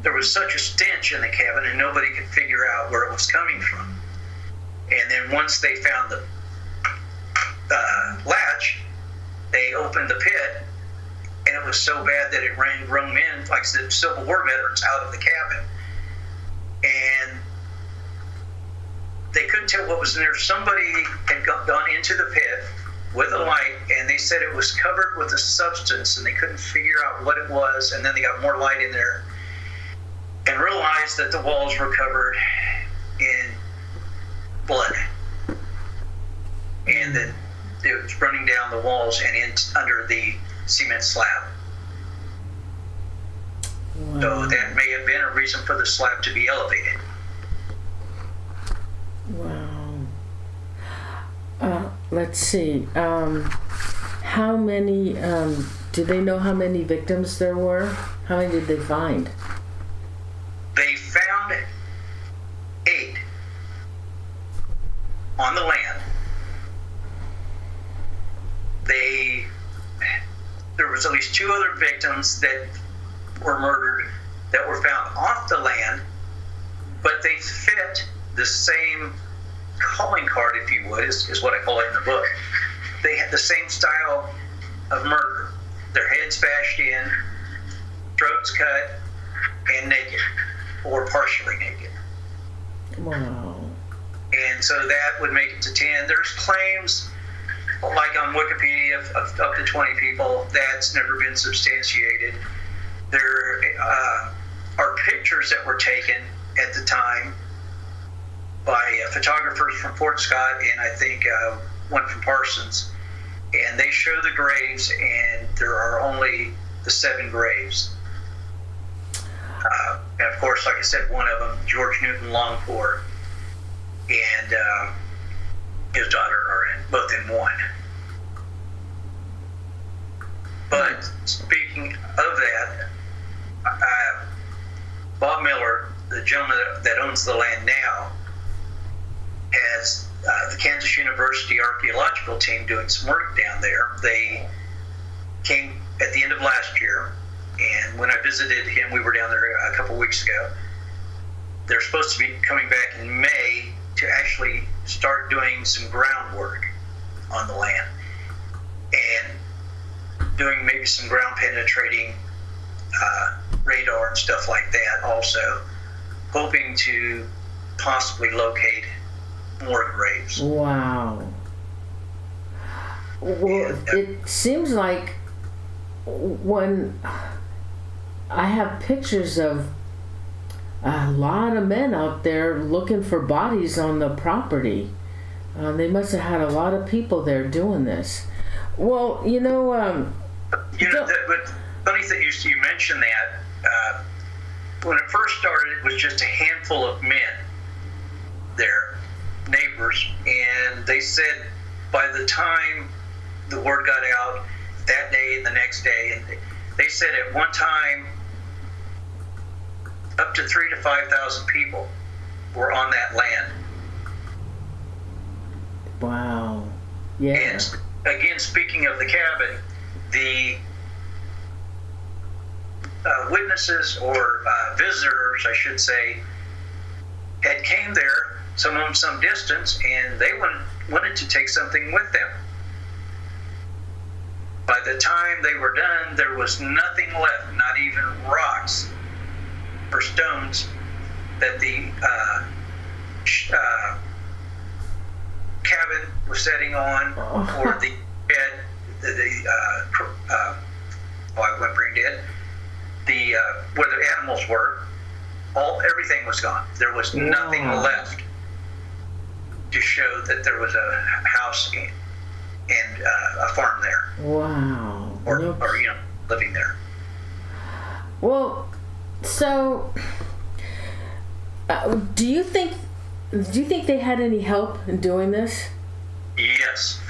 there was such a stench in the cabin and nobody could figure out where it was coming from. And then once they found the latch, they opened the pit, and it was so bad that it ran grown men, like the Civil War veterans, out of the cabin. And they couldn't tell what was in there. Somebody had gone into the pit with a light, and they said it was covered with a substance, and they couldn't figure out what it was. And then they got more light in there and realized that the walls were covered in blood, and that it was running down the walls and in under the cement slab. Wow. So that may have been a reason for the slab to be elevated. Wow. Let's see. How many, do they know how many victims there were? How many did they find? They found 8 on the land. There was at least 2 other victims that were murdered that were found off the land, but they fit the same calling card, if you would, is what I call it in the book. They had the same style of murder. Their heads bashed in, throats cut, and naked, or partially naked. Wow. And so that would make it to 10. There's claims, like on Wikipedia, of up to 20 people. That's never been substantiated. There are pictures that were taken at the time by photographers from Fort Scott, and I think one from Parsons. And they show the graves, and there are only the 7 graves. And of course, like I said, one of them, George Newton Longport, and his daughter are both in one. But speaking of that, Bob Miller, the gentleman that owns the land now, has the Kansas University archaeological team doing some work down there. They came at the end of last year, and when I visited him, we were down there a couple weeks ago. They're supposed to be coming back in May to actually start doing some groundwork on the land and doing maybe some ground penetrating radar and stuff like that also, hoping to possibly locate more graves. Wow. Well, it seems like when I have pictures of a lot of men out there looking for bodies on the property. They must have had a lot of people there doing this. Well, but funny that you mentioned that. When it first started, it was just a handful of men there, neighbors, and they said by the time the word got out that day and the next day, and they said at one time up to 3,000 to 5,000 people were on that land. Wow. Yeah. And again, speaking of the cabin, the witnesses or visitors, I should say, had came there, some of them some distance, and they wanted to take something with them. By the time they were done, there was nothing left, not even rocks or stones that the cabin was setting on, or the bed, I went brain dead, where the animals were. Everything was gone. There was nothing left to show that there was a house and a farm there. Wow. Or living there. Well, so do you think they had any help in doing this? Yes.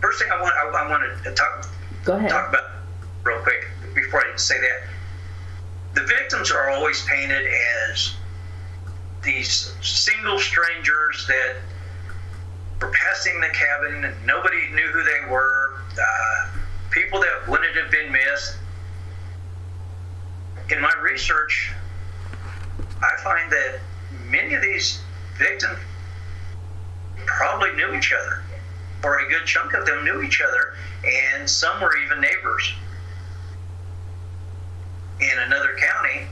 First thing I want to talk about real quick before I say that. The victims are always painted as these single strangers that were passing the cabin and nobody knew who they were, people that wouldn't have been missed. In my research, I find that many of these victims probably knew each other, or a good chunk of them knew each other, and some were even neighbors in another county.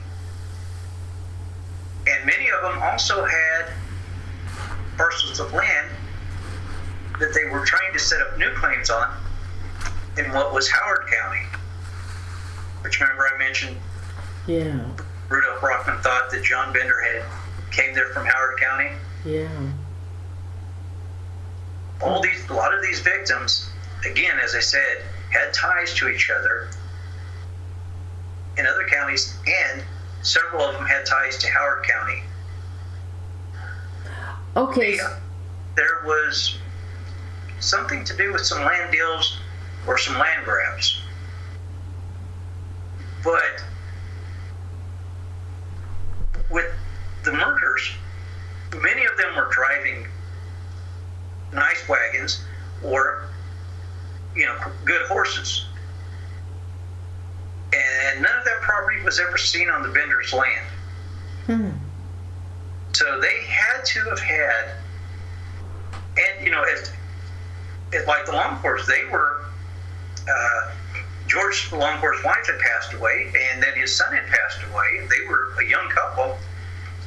And many of them also had parcels of land that they were trying to set up new claims on in what was Howard County. Which, remember I mentioned, Rudolph Brockman thought that John Bender came there from Howard County. Yeah. A lot of these victims, again, as I said, had ties to each other in other counties, and several of them had ties to Howard County. Okay. There was something to do with some land deals or some land grabs. But with the murders, many of them were driving nice wagons or, good horses. And none of that property was ever seen on the Bender's land. So they had to have had, and like the Longcourts, they were, George Longcourt's wife had passed away, and then his son had passed away. They were a young couple,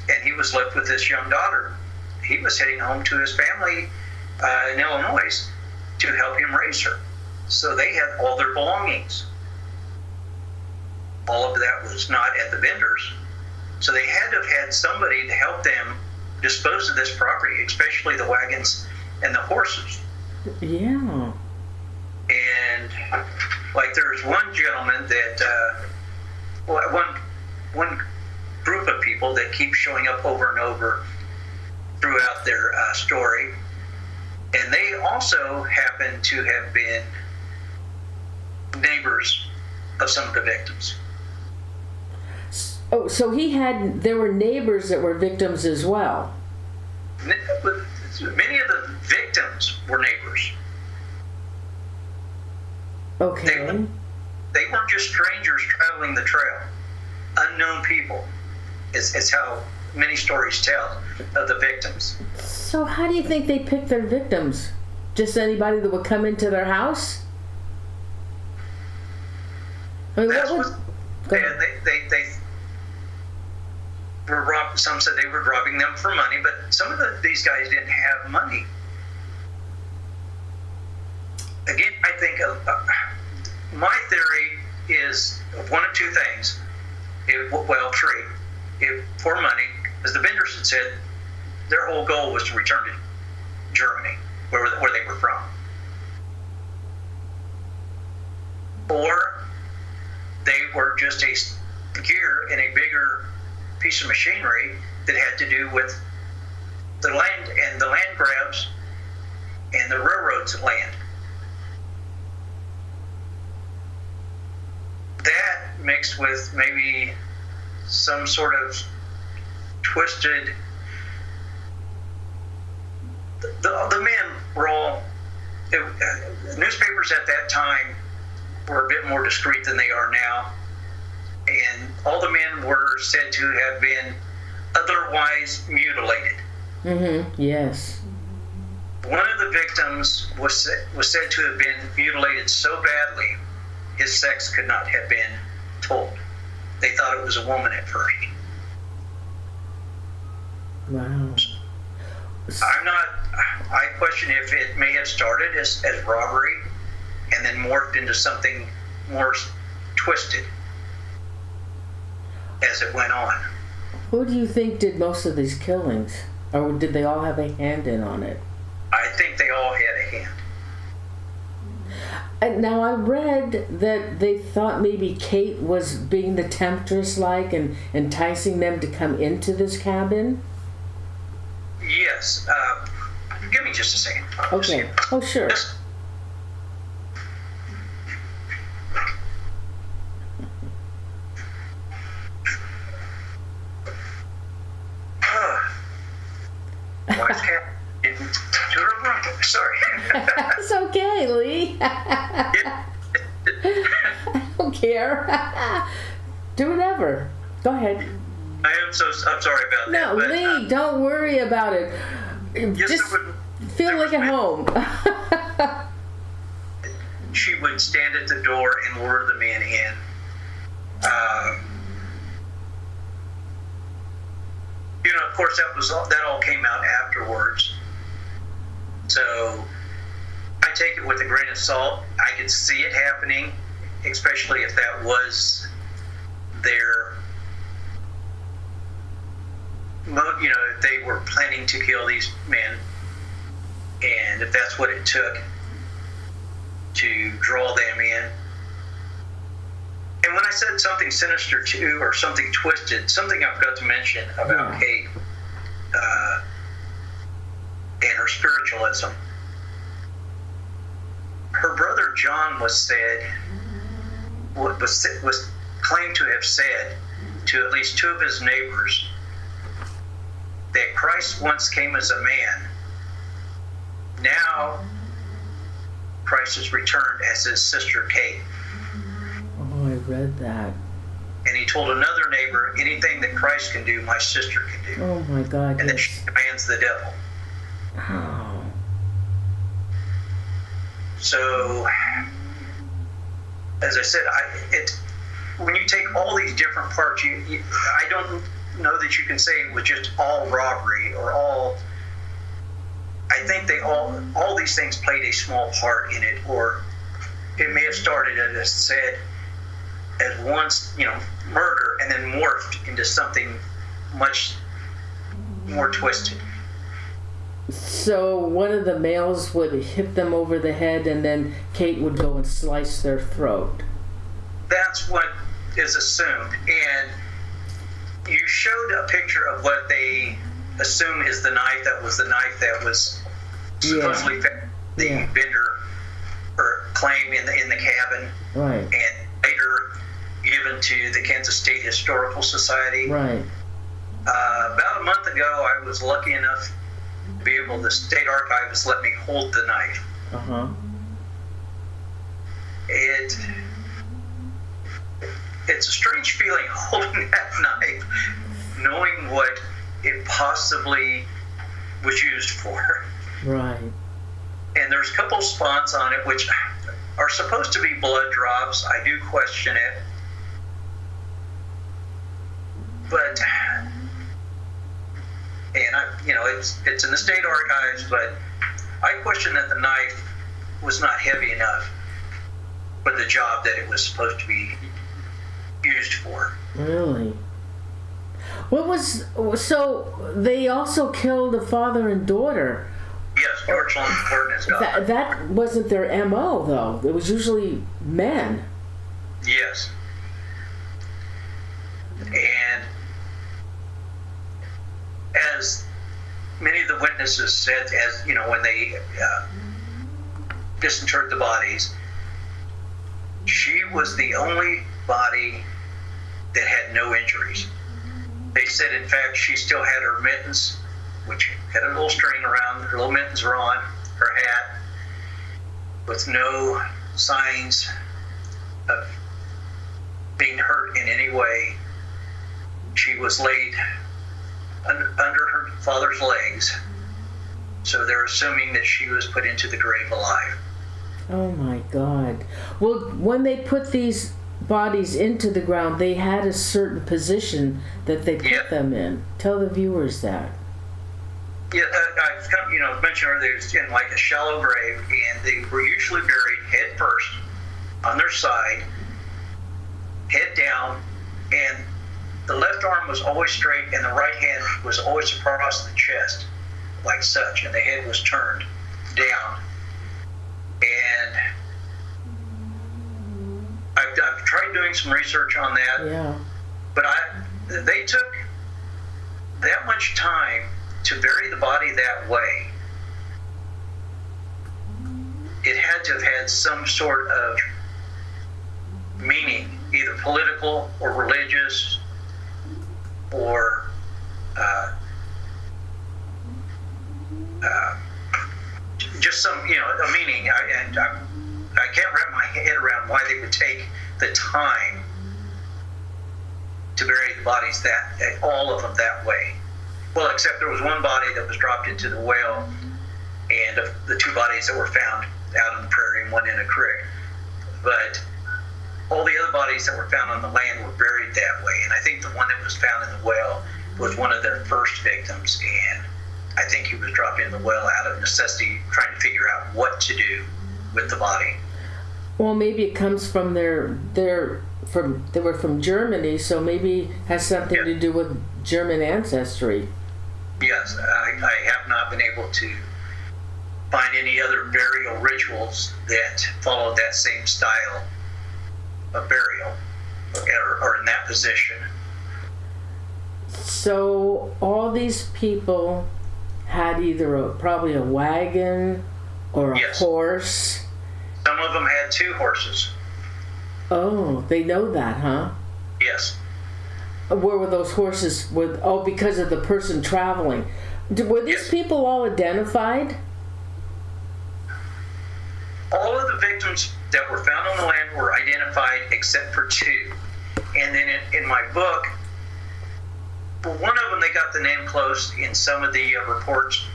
and he was left with this young daughter. He was heading home to his family in Illinois to help him raise her. So they had all their belongings. All of that was not at the Benders. So they had to have had somebody to help them dispose of this property, especially the wagons and the horses. Yeah. And like there's one gentleman that, one group of people that keep showing up over and over throughout their story. And they also happen to have been neighbors of some of the victims. Oh, so there were neighbors that were victims as well. Many of the victims were neighbors. Okay. They weren't just strangers traveling the trail. Unknown people is how many stories tell of the victims. So how do you think they picked their victims? Just anybody that would come into their house? I mean, they were robbed. Some said they were robbing them for money, but some of these guys didn't have money. Again, I think my theory is one of two things. Three. For money, as the Benders had said, their whole goal was to return to Germany, where they were from. Or they were just a gear in a bigger piece of machinery that had to do with the land and the land grabs and the railroads land. That mixed with maybe some sort of twisted. The men were all. Newspapers at that time were a bit more discreet than they are now. and all the men were said to have been otherwise mutilated. Mm-hmm. Yes. One of the victims was said to have been mutilated so badly his sex could not have been told. They thought it was a woman at first. Wow. I question if it may have started as robbery and then morphed into something more twisted as it went on. Who do you think did most of these killings? Or did they all have a hand in on it? I think they all had a hand. And now I read that they thought maybe Kate was being the temptress and enticing them to come into this cabin. Yes. Give me just a second. Okay. Oh, sure. Wife's cat didn't do her room. Sorry. It's okay, Lee. I don't care. Do whatever. Go ahead. I'm sorry about that. No, but, Lee, don't worry about it. yes, Just feel like at home. She would stand at the door and lure the men in. Of course, that all came out afterwards. So I take it with a grain of salt. I could see it happening, especially if that was their, if they were planning to kill these men, and if that's what it took to draw them in. And when I said something sinister too, or something twisted, something I forgot to mention about Kate and her spiritualism. Her brother John was claimed to have said to at least two of his neighbors that Christ once came as a man. Now Christ has returned as his sister Kate. Oh, I read that. And he told another neighbor, anything that Christ can do, my sister can do. Oh my God. And then she commands the devil. Oh. So, as I said, when you take all these different parts, I don't know that you can say it was just all robbery or all. I think all these things played a small part in it, or it may have started, as I said, as once, murder, and then morphed into something much more twisted. So one of the males would hit them over the head, and then Kate would go and slice their throat. That's what is assumed. And you showed a picture of what they assume is the knife. That was the knife that was supposedly the vendor or claim in the cabin. Right. And later given to the Kansas State Historical Society. Right. About a month ago, I was lucky enough to be able, the state archivist let me hold the knife. Uh-huh. It's a strange feeling holding that knife, knowing what it possibly was used for. Right. And there's a couple spots on it which are supposed to be blood drops. I do question it. But, and it's in the state archives, but I question that the knife was not heavy enough for the job that it was supposed to be used for. Really? So they also killed a father and daughter. Yes, George Lunsford and his daughter. That wasn't their MO, though. It was usually men. Yes. And as many of the witnesses said, when they disinterred the bodies, she was the only body that had no injuries. They said, in fact, she still had her mittens, which had a little string around, her little mittens were on, her hat, with no signs of being hurt in any way. She was laid under her father's legs, so they're assuming that she was put into the grave alive. Oh my God. Well, when they put these bodies into the ground, they had a certain position that they put them in. Tell the viewers that. Yeah, I've mentioned earlier, it's in like a shallow grave, and they were usually buried head first, on their side, head down, and the left arm was always straight, and the right hand was always across the chest, like such, and the head was turned down. And I've tried doing some research on that, but they took that much time to bury the body that way. It had to have had some sort of meaning, either political or religious, or just some, a meaning. I can't wrap my head around why they would take the time to bury the bodies all of them that way. Well, except there was one body that was dropped into the well, and the two bodies that were found out in the prairie and one in a creek. But all the other bodies that were found on the land were buried that way. And I think the one that was found in the well was one of their first victims, and I think he was dropped in the well out of necessity, trying to figure out what to do with the body. Well, maybe it comes from they were from Germany, so maybe has something to do with German ancestry. Yes, I have not been able to find any other burial rituals that followed that same style of burial or in that position. So all these people had either probably a wagon or a horse. Some of them had two horses. Oh, they know that, huh? Yes. Where were those horses? Because of the person traveling. Were these people all identified? All of the victims that were found on the land were identified except for two. And then in my book, for one of them, they got the name close in some of the reports,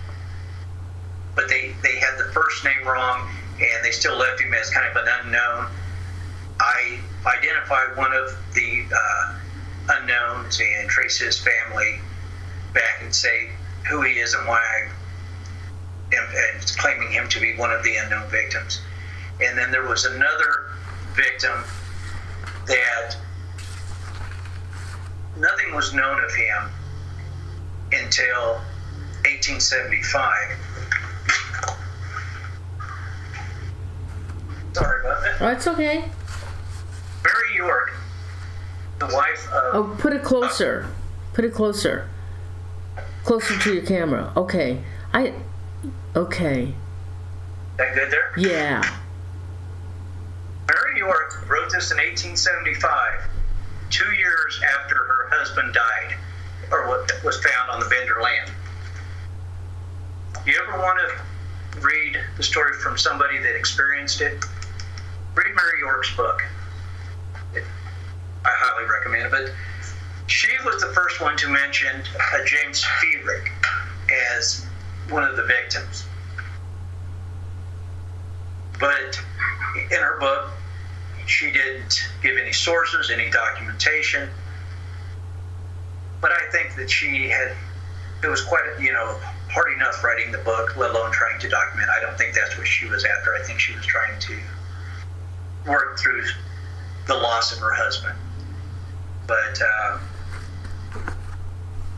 but they had the first name wrong, and they still left him as kind of an unknown. I identified one of the unknowns and trace his family back and say who he is and why I am claiming him to be one of the unknown victims. And then there was another victim that nothing was known of him until 1875. Sorry about that. Oh, it's okay. Mary York, the wife of... Oh, put it closer. Put it closer. Closer to your camera. Okay. Okay. That good there? Yeah. Mary York wrote this in 1875, 2 years after her husband died, or what was found on the Bender land. You ever want to read the story from somebody that experienced it? Read Mary York's book. I highly recommend it. But she was the first one to mention James Feerick as one of the victims. But in her book, she didn't give any sources, any documentation. But I think that it was quite, hard enough writing the book, let alone trying to document. I don't think that's what she was after. I think she was trying to work through the loss of her husband. But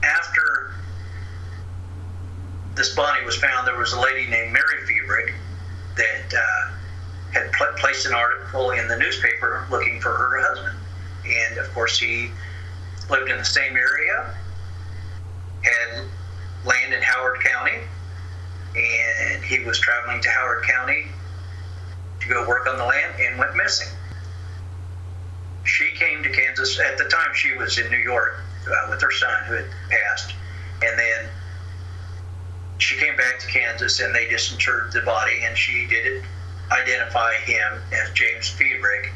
after this body was found, there was a lady named Mary Feerick that had placed an article in the newspaper looking for her husband. And of course, he lived in the same area, had land in Howard County, and he was traveling to Howard County to go work on the land and went missing. She came to Kansas. At the time, she was in New York with her son who had passed, and then she came back to Kansas, and they disinterred the body, and she did identify him as James Feerick.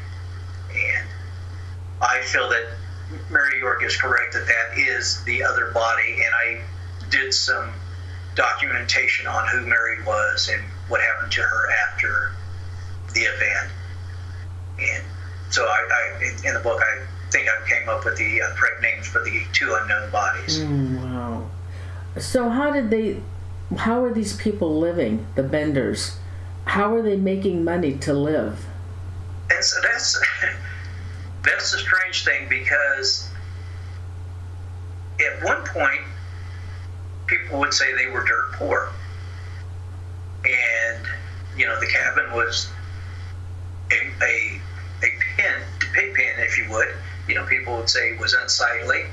And I feel that Mary York is correct that is the other body, and I did some documentation on who Mary was and what happened to her after the event. And so I in the book, I think I came up with the correct names for the two unknown bodies. Wow. So how are these people living, the Benders? How are they making money to live? And so that's the strange thing, because at one point, people would say they were dirt poor. And, the cabin was a pig pen, if you would. People would say it was unsightly.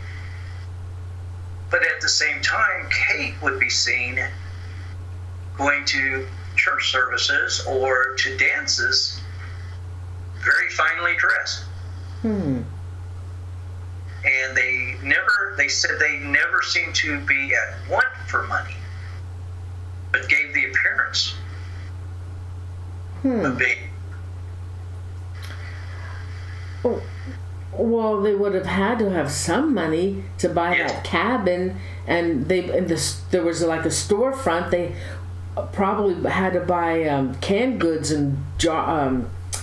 But at the same time, Kate would be seen going to church services or to dances very finely dressed. And they said they never seemed to be at want for money, but gave the appearance of being. Well, they would have had to have some money to buy that cabin, and there was like a storefront. They probably had to buy canned goods and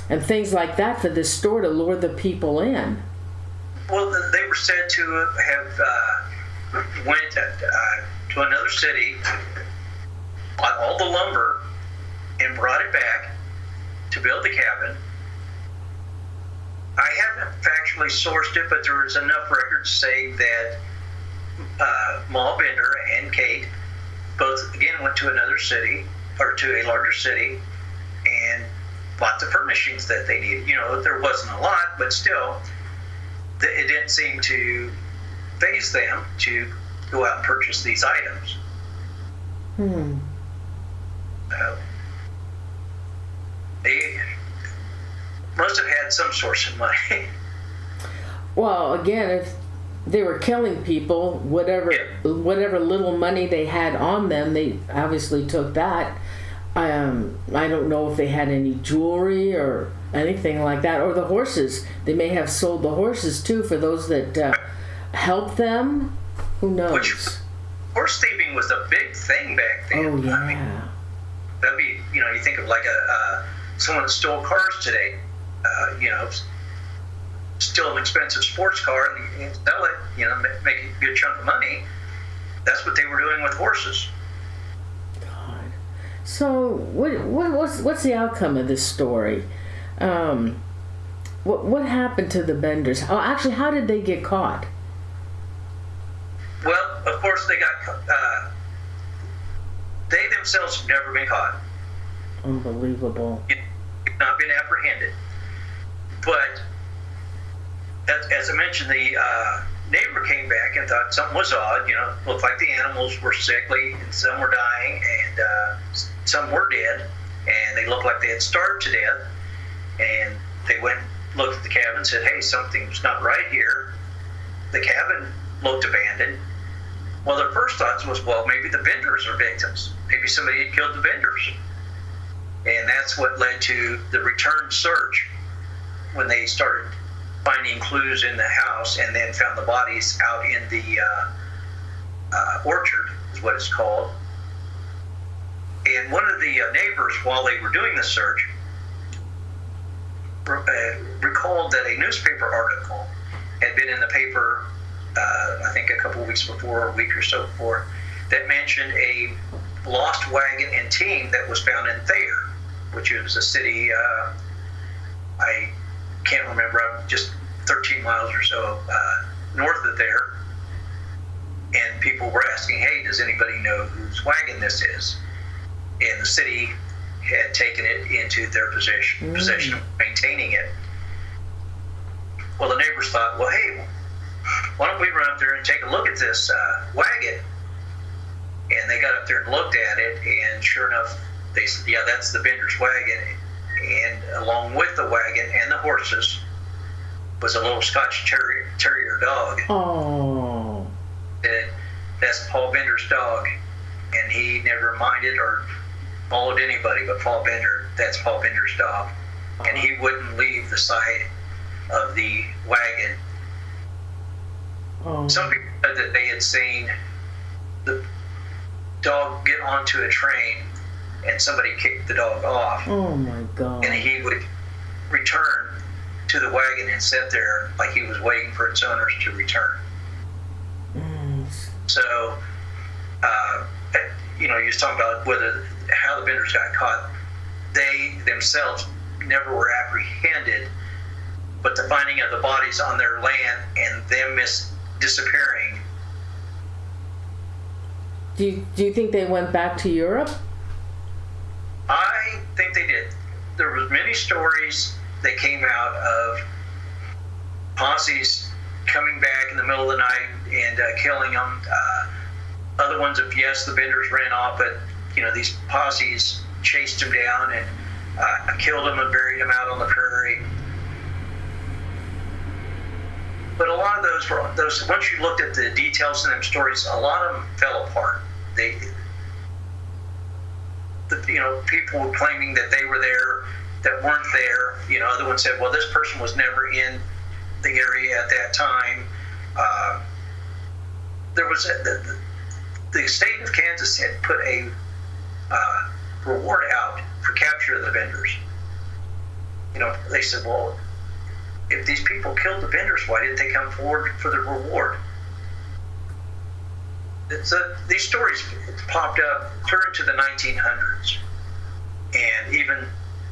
things like that for this store to lure the people in. Well, they were said to have went to another city, bought all the lumber, and brought it back to build the cabin. I haven't factually sourced it, but there is enough records saying that Ma Bender and Kate both, again, went to another city, or to a larger city, and bought the furnishings that they needed. There wasn't a lot, but still, it didn't seem to faze them to go out and purchase these items. They must have had some source of money. Well, again, if they were killing people, whatever little money they had on them, they obviously took that. I don't know if they had any jewelry or anything like that, or the horses. They may have sold the horses too for those that helped them. Who knows? Horse thieving was a big thing back then. Oh yeah. That'd be, you think of like someone that stole cars today. Steal an expensive sports car and sell it, make a good chunk of money. That's what they were doing with horses. God. So what's the outcome of this story? What happened to the Benders? Oh, actually, how did they get caught? Well, of course they got. They themselves have never been caught. Unbelievable. They've not been apprehended. But as I mentioned, the neighbor came back and thought something was odd. Looked like the animals were sickly, and some were dying, and some were dead, and they looked like they had starved to death. And they went, looked at the cabin, and said, "Hey, something's not right here." The cabin looked abandoned. Well, their first thoughts was, well, maybe the Benders are victims. Maybe somebody had killed the Benders. And that's what led to the return search, when they started finding clues in the house and then found the bodies out in the orchard, is what it's called. And one of the neighbors, while they were doing the search, recalled that a newspaper article had been in the paper, I think a couple of weeks before, or a week or so before, that mentioned a lost wagon and team that was found in Thayer, which is a city, I can't remember, I'm just 13 miles or so north of there. And people were asking, "Hey, does anybody know whose wagon this is?" And the city had taken it into their possession of maintaining it. Well, the neighbors thought, well, hey, why don't we run up there and take a look at this wagon? And they got up there and looked at it, and sure enough, they said, yeah, that's the Bender's wagon. And along with the wagon and the horses was a little Scotch terrier dog. Oh. And that's Paul Bender's dog. And he never minded or followed anybody but Paul Bender. That's Paul Bender's dog. And he wouldn't leave the side of the wagon Oh. Some people said that they had seen the dog get onto a train and somebody kicked the dog off. Oh my God. And he would return to the wagon and sit there like he was waiting for its owners to return. So, you was talking about how the Benders got caught. They themselves never were apprehended, but the finding of the bodies on their land and them disappearing. Do you think they went back to Europe? I think they did. There was many stories that came out of posses coming back in the middle of the night and killing them. Other ones of, yes, the Benders ran off, but these posses chased them down and killed them and buried them out on the prairie. But a lot of those once you looked at the details in them stories, a lot of them fell apart. People were claiming that they were there that weren't there. Other ones said, well, this person was never in the area at that time. There was the state of Kansas had put a reward out for capture of the Benders. They said, well, if these people killed the Benders, why didn't they come forward for the reward? These stories popped up clear into the 1900s, and even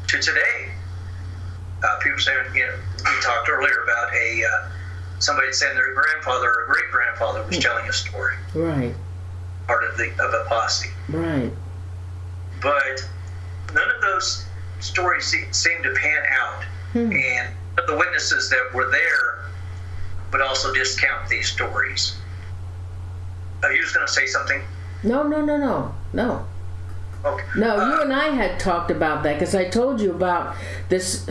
to today. People saying, we talked earlier about somebody saying their grandfather or great grandfather was telling a story. Right. Part of a posse. Right. But none of those stories seem to pan out, and the witnesses that were there would also discount these stories. You was going to say something? No. Okay. No, you and I had talked about that because I told you about this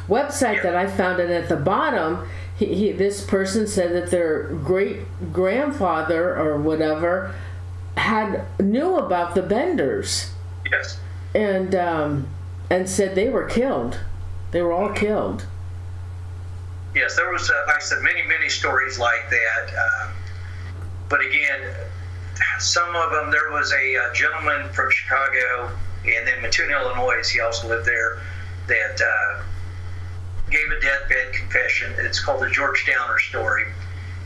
website that I found, and at the bottom, this person said that their great grandfather or whatever knew about the Benders. Yes. And said they were killed. They were all killed. Yes, there was, like I said, many stories like that. But again, some of them, there was a gentleman from Chicago and then Mattoon, Illinois, he also lived there, that gave a deathbed confession. It's called the George Downer story.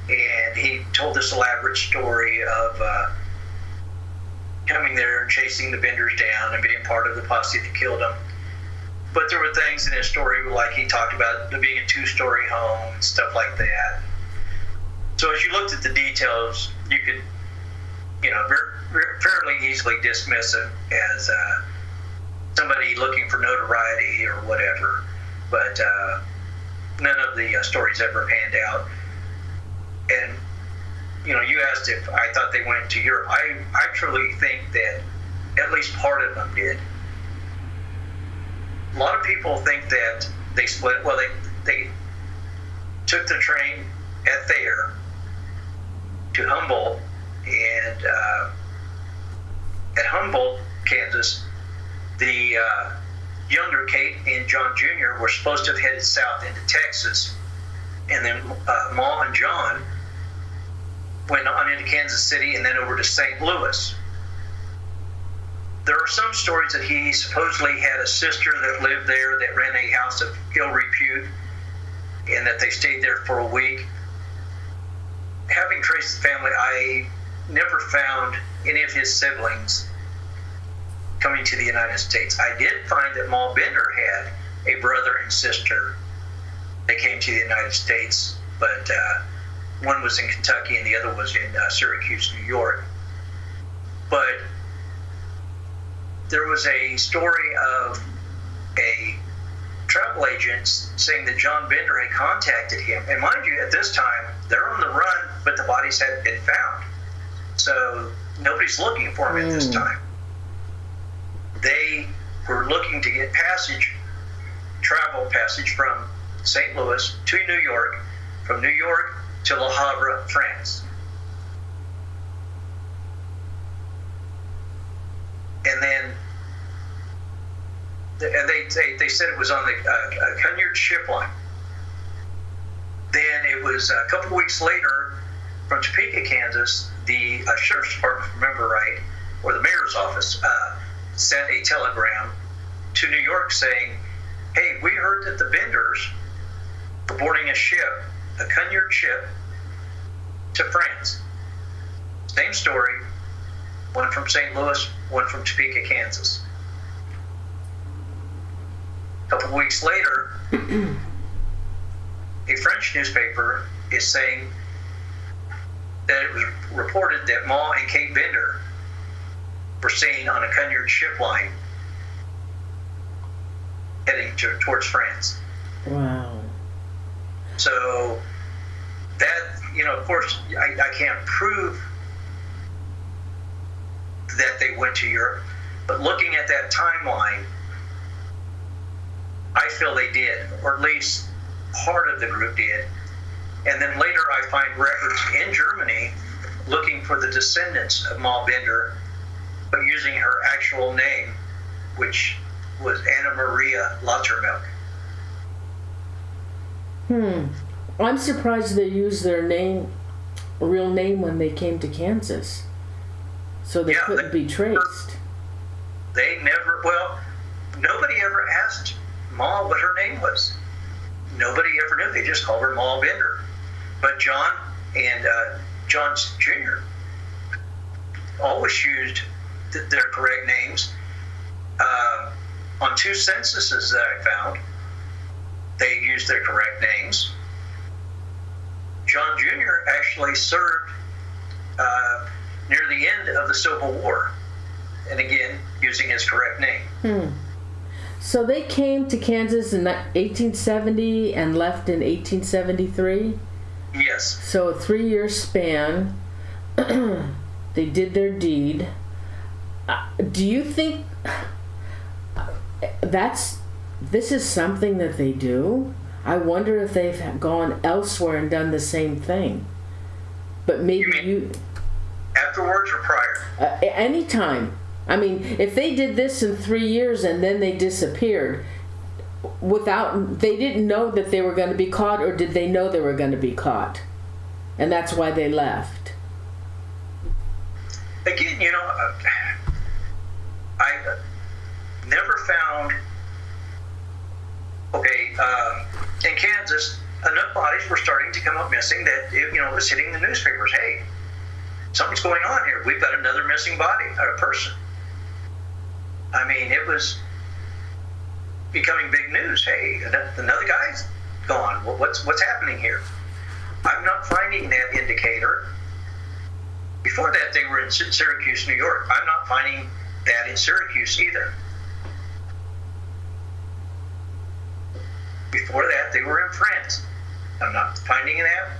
And he told this elaborate story of coming there and chasing the Benders down and being part of the posse that killed them. But there were things in his story, like he talked about there being a 2-story home and stuff like that. So as you looked at the details, you could, fairly easily dismiss it as somebody looking for notoriety or whatever. But none of the stories ever panned out. And, you asked if I thought they went to Europe. I truly think that at least part of them did. A lot of people think that they split. Well, they took the train at Thayer to Humboldt, and at Humboldt, Kansas, the younger Kate and John Jr. were supposed to have headed south into Texas, and then Ma and John went on into Kansas City and then over to St. Louis. There are some stories that he supposedly had a sister that lived there that ran a house of ill repute, and that they stayed there for a week. Having traced the family, I never found any of his siblings coming to the United States. I did find that Ma Bender had a brother and sister that came to the United States, but one was in Kentucky and the other was in Syracuse, New York. But there was a story of a travel agent saying that John Bender had contacted him. And mind you, at this time, they're on the run, but the bodies hadn't been found. So nobody's looking for him at this time. They were looking to get travel passage from St. Louis to New York, from New York to Le Havre, France. And then they said it was on the Cunard ship line. Then it was a couple of weeks later from Topeka, Kansas, the sheriff's department, if I remember right, or the mayor's office, sent a telegram to New York saying, hey, we heard that the Benders were boarding a ship, a Cunard ship, to France. Same story, one from St. Louis, one from Topeka, Kansas. A couple of weeks later, a French newspaper is saying that it was reported that Ma and Kate Bender were seen on a Cunard ship line heading towards France. Wow. So that, of course, I can't prove that they went to Europe, but looking at that timeline, I feel they did, or at least part of the group did. And then later I find records in Germany looking for the descendants of Ma Bender, but using her actual name, which was Anna Maria Lautermilk. I'm surprised they used their real name when they came to Kansas. So they couldn't be traced. Nobody ever asked Ma what her name was. Nobody ever knew. They just called her Ma Bender. But John and John's Jr. always used their correct names. On 2 censuses that I found, they used their correct names. John Jr. actually served near the end of the Civil War, and again, using his correct name. So they came to Kansas in 1870 and left in 1873? Yes. So a 3-year span. They did their deed. Do you think this is something that they do? I wonder if they've gone elsewhere and done the same thing. But maybe afterwards or prior? Anytime. I mean, if they did this in 3 years and then they disappeared, they didn't know that they were going to be caught, or did they know they were going to be caught? And that's why they left. Again, I never found, in Kansas, enough bodies were starting to come up missing that it was hitting the newspapers. Hey, something's going on here. We've got another missing body, a person. I mean, it was becoming big news. Hey, another guy's gone. Well, what's happening here? I'm not finding that indicator. Before that, they were in Syracuse, New York. I'm not finding that in Syracuse either. Before that, they were in France. I'm not finding that.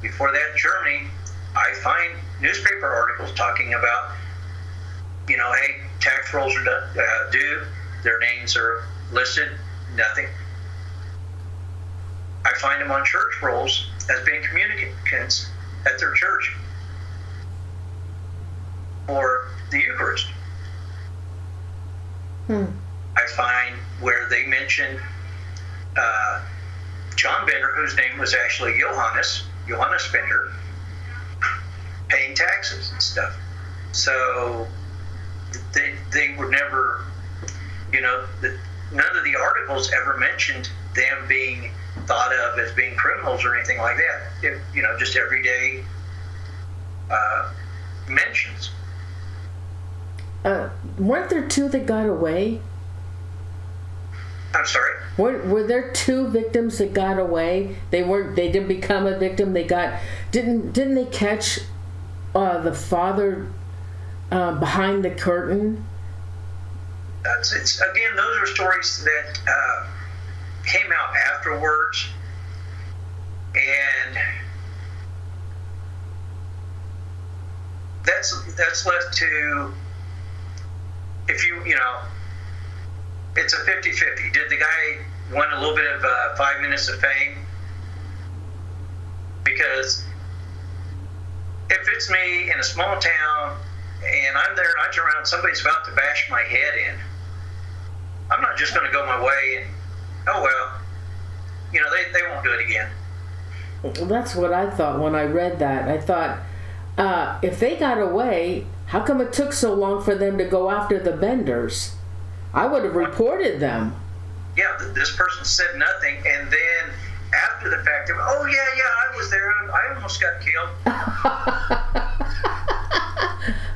Before that, Germany. I find newspaper articles talking about, hey, tax rolls are due, their names are listed, nothing. I find them on church rolls as being communicants at their church for the Eucharist. I find where they mention John Bender, whose name was actually Johannes Bender, paying taxes and stuff. So they were never, none of the articles ever mentioned them being thought of as being criminals or anything like that. Just everyday mentions. Weren't there 2 that got away? I'm sorry? Were there 2 victims that got away? They didn't become a victim. Didn't they catch the father behind the curtain? Again, those are stories that came out afterwards, and that's left to, if it's a 50-50. Did the guy want a little bit of 5 minutes of fame? Because if it's me in a small town and I'm there and I turn around, somebody's about to bash my head in, I'm not just going to go my way and, oh well, they won't do it again. That's what I thought when I read that. I thought, if they got away, how come it took so long for them to go after the vendors? I would have reported them. Yeah, this person said nothing, and then after the fact, they went, oh yeah, I was there. I almost got killed.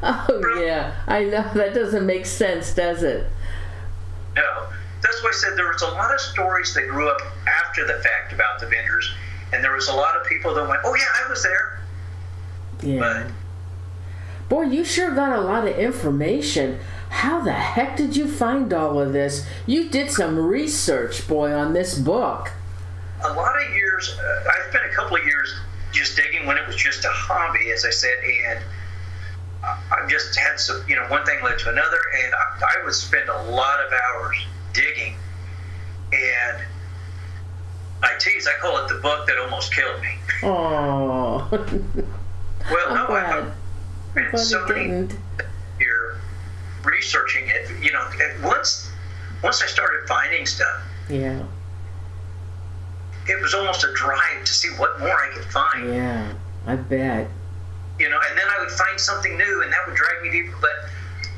Oh yeah, I know. That doesn't make sense, does it? No. That's why I said there was a lot of stories that grew up after the fact about the vendors, and there was a lot of people that went, oh yeah, I was there. Yeah. Boy, you sure got a lot of information. How the heck did you find all of this? You did some research, boy, on this book. A lot of years, I spent a couple of years just digging when it was just a hobby, as I said, and I just had some, one thing led to another, and I would spend a lot of hours digging, and I tease, I call it the book that almost killed me. Oh. Well, no, I spent so many years researching it. Once I started finding stuff, yeah, it was almost a drive to see what more I could find. Yeah, I bet. And then I would find something new, and that would drag me deeper. But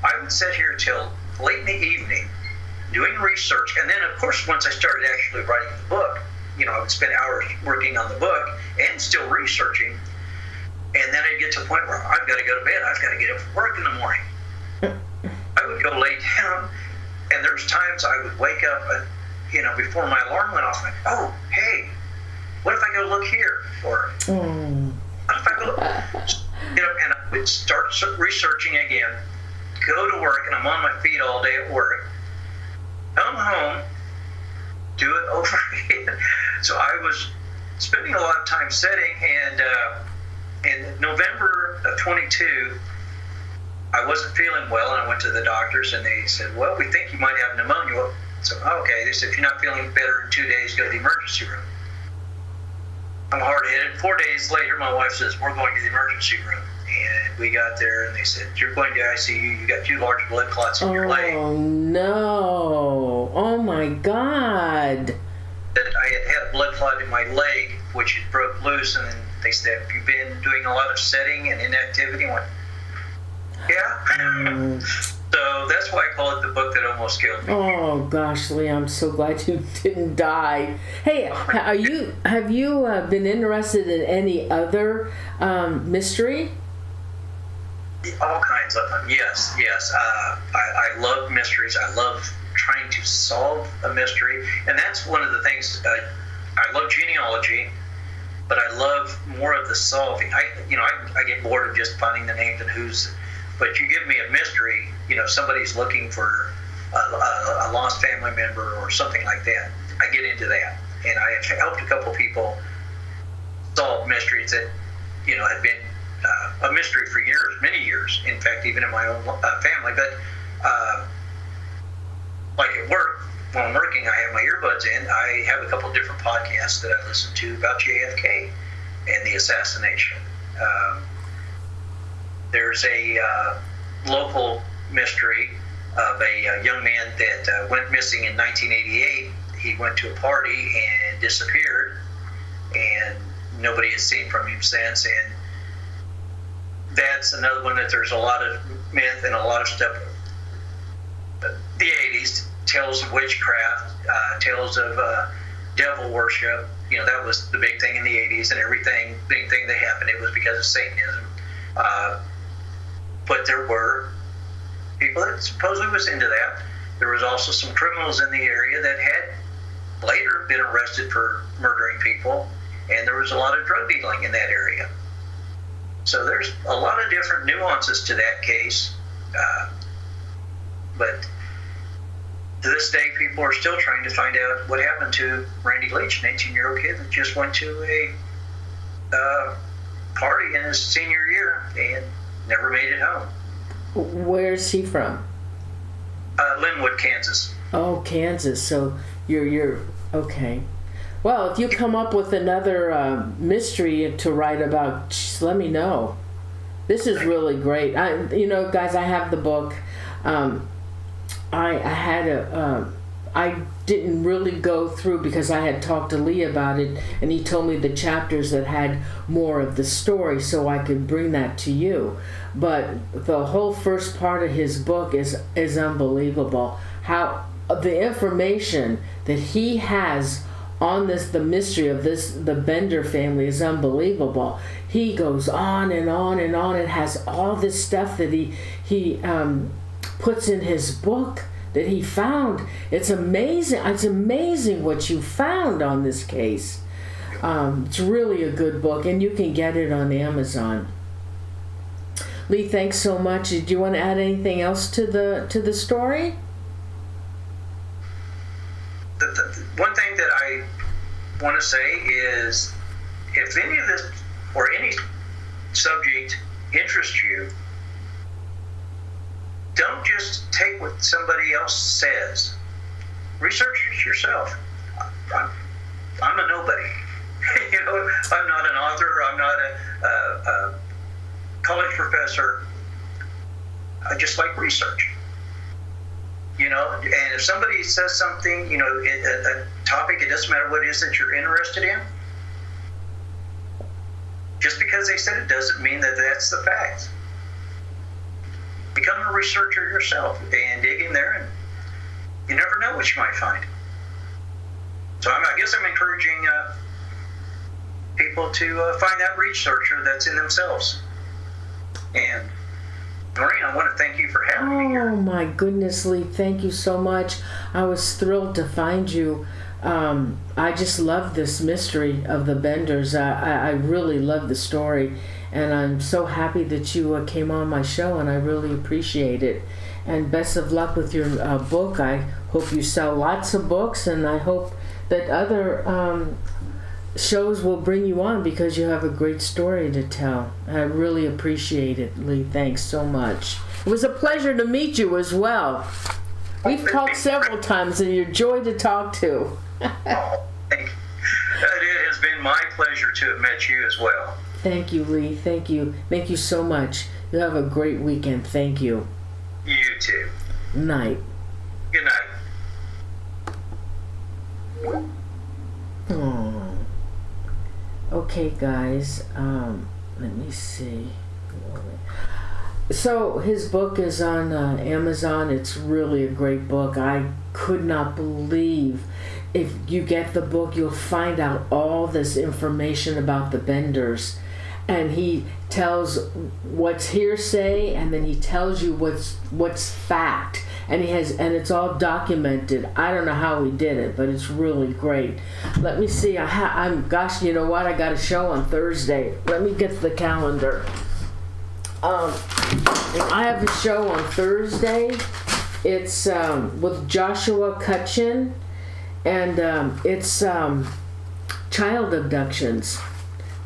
I would sit here till late in the evening doing research, and then, of course, once I started actually writing the book, I would spend hours working on the book and still researching. And then I'd get to a point where I've got to go to bed. I've got to get up for work in the morning. I would go lay down, and there's times I would wake up, and, before my alarm went off, oh, hey, what if I go look here? Or what if I go look? And I would start researching again, go to work, and I'm on my feet all day at work, come home, do it over again. So I was spending a lot of time setting, and in November of 22, I wasn't feeling well, and I went to the doctors, and they said, well, we think you might have pneumonia. So, okay, they said, if you're not feeling better in 2 days, go to the emergency room. I'm hard-headed. 4 days later, my wife says, we're going to the emergency room. And we got there, and they said, you're going to ICU. You got 2 large blood clots in your leg. Oh, no. Oh, my God. I had a blood clot in my leg, which it broke loose, and then they said, have you been doing a lot of setting and inactivity? I went, yeah. So that's why I call it the book that almost killed me. Oh gosh, Lee, I'm so glad you didn't die. Hey, have you been interested in any other mystery? All kinds of them. Yes. I love mysteries. I love trying to solve a mystery, and that's one of the things. I love genealogy, but I love more of the solving. I get bored of just finding the names and who's. But you give me a mystery, somebody's looking for a lost family member or something like that. I get into that. And I have helped a couple people solve mysteries that, had been a mystery for years, many years. In fact, even in my own family. But like at work, when I'm working, I have my earbuds in. I have a couple different podcasts that I listen to about JFK and the assassination. There's a local mystery of a young man that went missing in 1988. He went to a party and disappeared, and nobody has seen from him since. And that's another one that there's a lot of myth and a lot of stuff. The 80s, tales of witchcraft, tales of devil worship. That was the big thing in the 80s, and big thing that happened, it was because of Satanism. But there were people that supposedly was into that. There was also some criminals in the area that had later been arrested for murdering people, and there was a lot of drug dealing in that area. So there's a lot of different nuances to that case. But to this day, people are still trying to find out what happened to Randy Leach, an 18-year-old kid that just went to a party in his senior year and never made it home. Where's he from? Linwood, Kansas. Oh, Kansas. So you're okay. Well, if you come up with another mystery to write about, just let me know. This is really great. Guys, I have the book. I I didn't really go through because I had talked to Lee about it, and he told me the chapters that had more of the story so I could bring that to you. But the whole first part of his book is unbelievable. How the information that he has on this, the mystery of this, the Bender family, is unbelievable. He goes on and on and on and has all this stuff that he puts in his book that he found. It's amazing. It's amazing what you found on this case. It's really a good book, and you can get it on Amazon. Lee, thanks so much. Do you want to add anything else to the story? The one thing that I want to say is, if any of this or any subject interests you, don't just take what somebody else says. Research it yourself. I'm a nobody. You know, I'm not an author. I'm not a college professor. I just like research. You know, and if somebody says something, you know, a topic, it doesn't matter what it is that you're interested in. Just because they said it doesn't mean that that's the fact. Become a researcher yourself and dig in there, and you never know what you might find. So I guess I'm encouraging people to find that researcher that's in themselves. And Norene, I want to thank you for having me here. Oh my goodness, Lee, thank you so much. I was thrilled to find you. I just love this mystery of the Benders. I really love the story, and I'm so happy that you came on my show, and I really appreciate it. And best of luck with your book. I hope you sell lots of books, and I hope that other shows will bring you on because you have a great story to tell. I really appreciate it, Lee. Thanks so much. It was a pleasure to meet you as well. We've talked several times, and you're a joy to talk to. Oh, thank you. It has been my pleasure to have met you as well. Thank you, Lee. Thank you. Thank you so much. You have a great weekend. Thank you. You too. Night. Good night. Oh. Okay, guys. Let me see. So his book is on Amazon. It's really a great book. I could not believe. If you get the book, you'll find out all this information about the Benders. And he tells what's hearsay, and then he tells you what's fact. And it's all documented. I don't know how he did it, but it's really great. Let me see. Gosh, you know what? I got a show on Thursday. Let me get the calendar. I have a show on Thursday. It's with Joshua Cutchin, and it's child abductions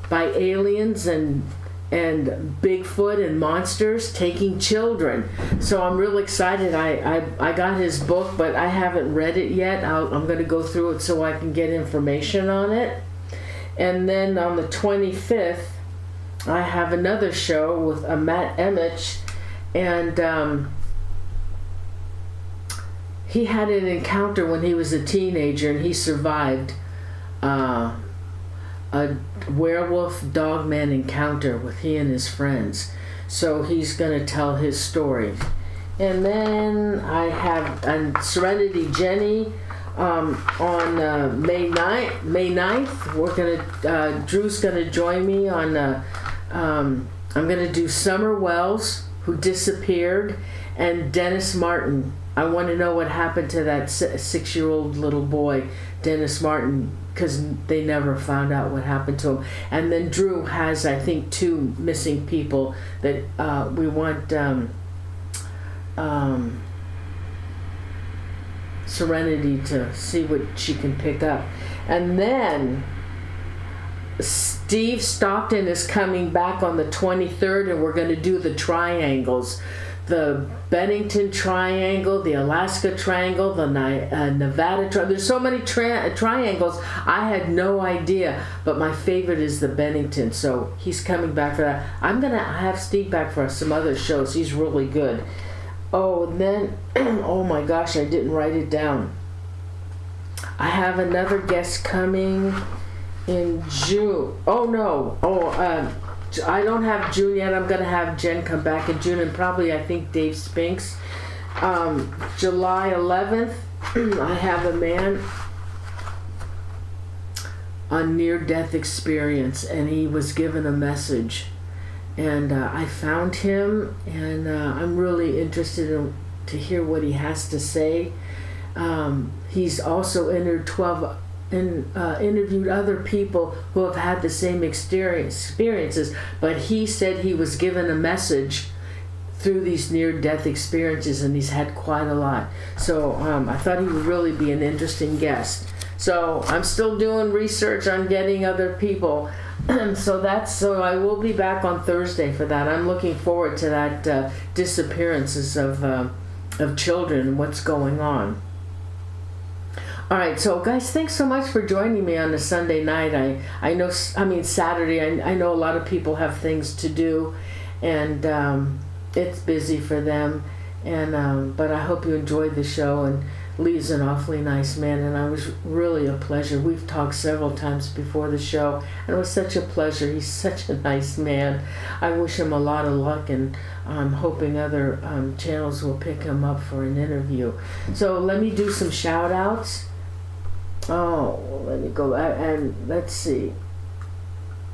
by aliens and Bigfoot and monsters taking children. So I'm really excited. I got his book, but I haven't read it yet. I'm going to go through it so I can get information on it. And then on the 25th, I have another show with Matt Emmich, and he had an encounter when he was a teenager, and he survived a werewolf dogman encounter with he and his friends. So he's going to tell his story. And then I have Serenity Jenny on May 9th. We're gonna Drew's gonna join me on I'm gonna do Summer Wells, who disappeared, and Dennis Martin. I want to know what happened to that 6-year-old little boy, Dennis Martin, because they never found out what happened to him. And then Drew has, I think, 2 missing people that we want Serenity to see what she can pick up. And then Steve Stockton is coming back on the 23rd, and we're going to do the triangles. The Bennington Triangle, the Alaska Triangle, the Nevada Triangle. There's so many triangles. I had no idea, but my favorite is the Bennington. So he's coming back for that. I'm going to have Steve back for some other shows. He's really good. Oh, and then, oh my gosh, I didn't write it down. I have another guest coming in June. Oh no. I don't have June yet. I'm going to have Jen come back in June, and probably I think Dave Spinks. July 11th, I have a man on near-death experience, and he was given a message. And I found him, and I'm really interested to hear what he has to say. He's also interviewed other people who have had the same experiences, but he said he was given a message through these near-death experiences, and he's had quite a lot. So I thought he would really be an interesting guest. So I'm still doing research on getting other people. So I will be back on Thursday for that. I'm looking forward to that disappearances of children and what's going on. All right, so guys, thanks so much for joining me on a Sunday night. Saturday. I know a lot of people have things to do, and it's busy for them. And but I hope you enjoyed the show. And Lee's an awfully nice man, and I was really a pleasure. We've talked several times before the show, and it was such a pleasure. He's such a nice man. I wish him a lot of luck, and I'm hoping other channels will pick him up for an interview. So let me do some shout outs. Oh, let me go and let's see.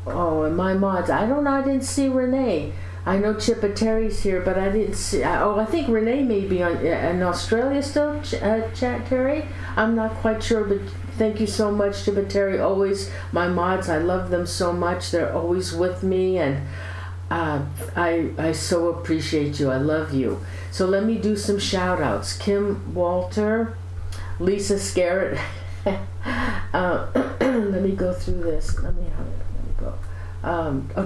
Oh, and my mods. I didn't see Renee. I know Chipateri's here, but I didn't see. I think Renee may be in Australia still, Terry. I'm not quite sure, but thank you so much, Chipateri. Always my mods. I love them so much. They're always with me, and I so appreciate you. I love you. So let me do some shout outs. Kim Walter, Lisa Scarrett. Let me go through this. Let me go.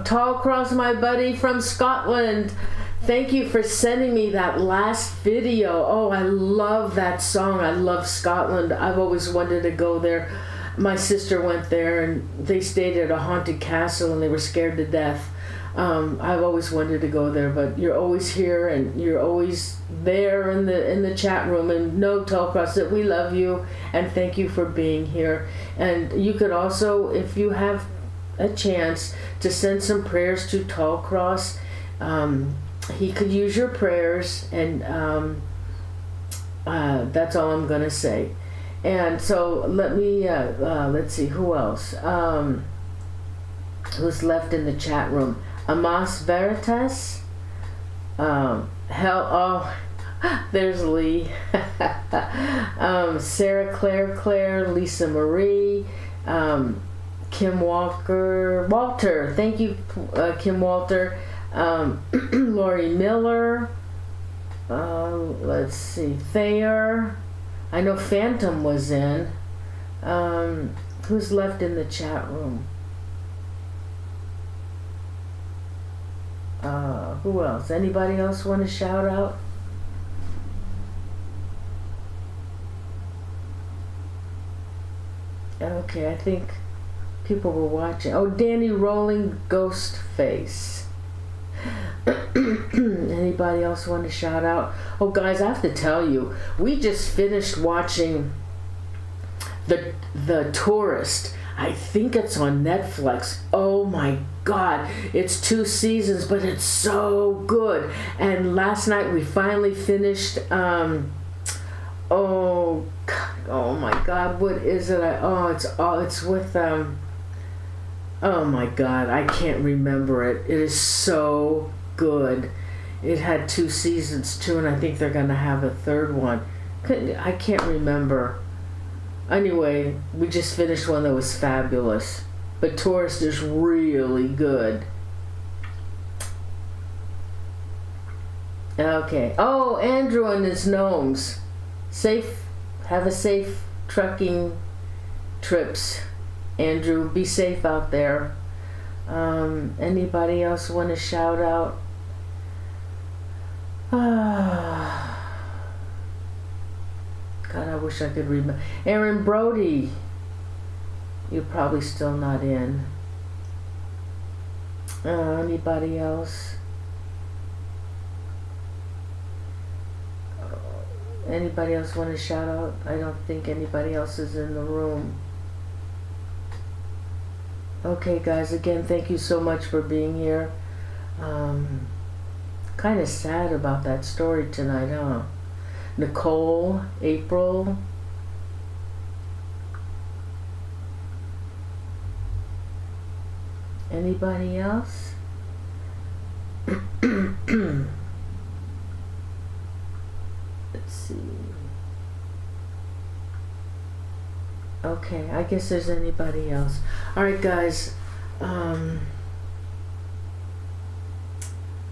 Tall Cross, my buddy from Scotland. Thank you for sending me that last video. Oh, I love that song. I love Scotland. I've always wanted to go there. My sister went there, and they stayed at a haunted castle, and they were scared to death. I've always wanted to go there, but you're always here, and you're always there in the chat room. And no, Tall Cross, that we love you, and thank you for being here. And you could also, if you have a chance, to send some prayers to Tall Cross. He could use your prayers, and that's all I'm gonna say. And so let me let's see who else who's left in the chat room. Amas Veritas, there's Lee. Sarah Claire, Lisa Marie, Kim Walter, thank you, Kim Walter, Lori Miller, let's see, Thayer, I know Phantom was in, who's left in the chat room? Who else? Anybody else want to shout out? Okay, I think people were watching. Oh, Danny Rolling Ghost Face. Anybody else want to shout out? Oh, guys, I have to tell you, we just finished watching the Tourist. I think it's on Netflix. Oh my God, it's 2 seasons, but it's so good. And last night we finally finished. Oh my God, what is it? It's with oh my God, I can't remember it. It is so good. It had 2 seasons too, and I think they're gonna have a 3rd one. I can't remember. Anyway, we just finished one that was fabulous. But Tourist is really good. Okay. Oh, Andrew and his gnomes. Have a safe trucking trips. Andrew, be safe out there. Anybody else want to shout out? God, I wish I could remember. Aaron Brody. You're probably still not in. Anybody else? Anybody else want to shout out? I don't think anybody else is in the room. Okay, guys, again, thank you so much for being here. Kind of sad about that story tonight, huh? Nicole, April. Anybody else? Let's see. Okay, I guess there's anybody else. Alright, guys.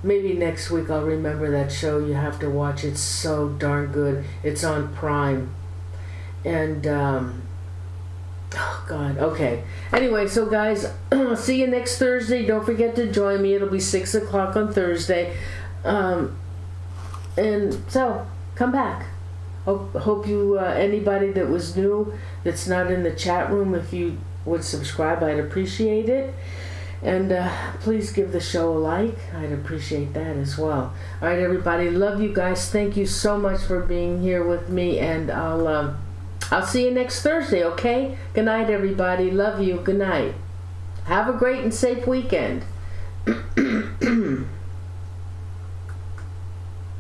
Maybe next week I'll remember that show. You have to watch. It's so darn good. It's on Prime. And, oh God, okay. Anyway, so guys, see you next Thursday. Don't forget to join me. It'll be 6 o'clock on Thursday. And so, come back. Hope you, anybody that was new, that's not in the chat room, if you would subscribe, I'd appreciate it. And please give the show a like. I'd appreciate that as well. All right, everybody. Love you guys. Thank you so much for being here with me. And I'll see you next Thursday, okay? Good night, everybody. Love you. Good night. Have a great and safe weekend.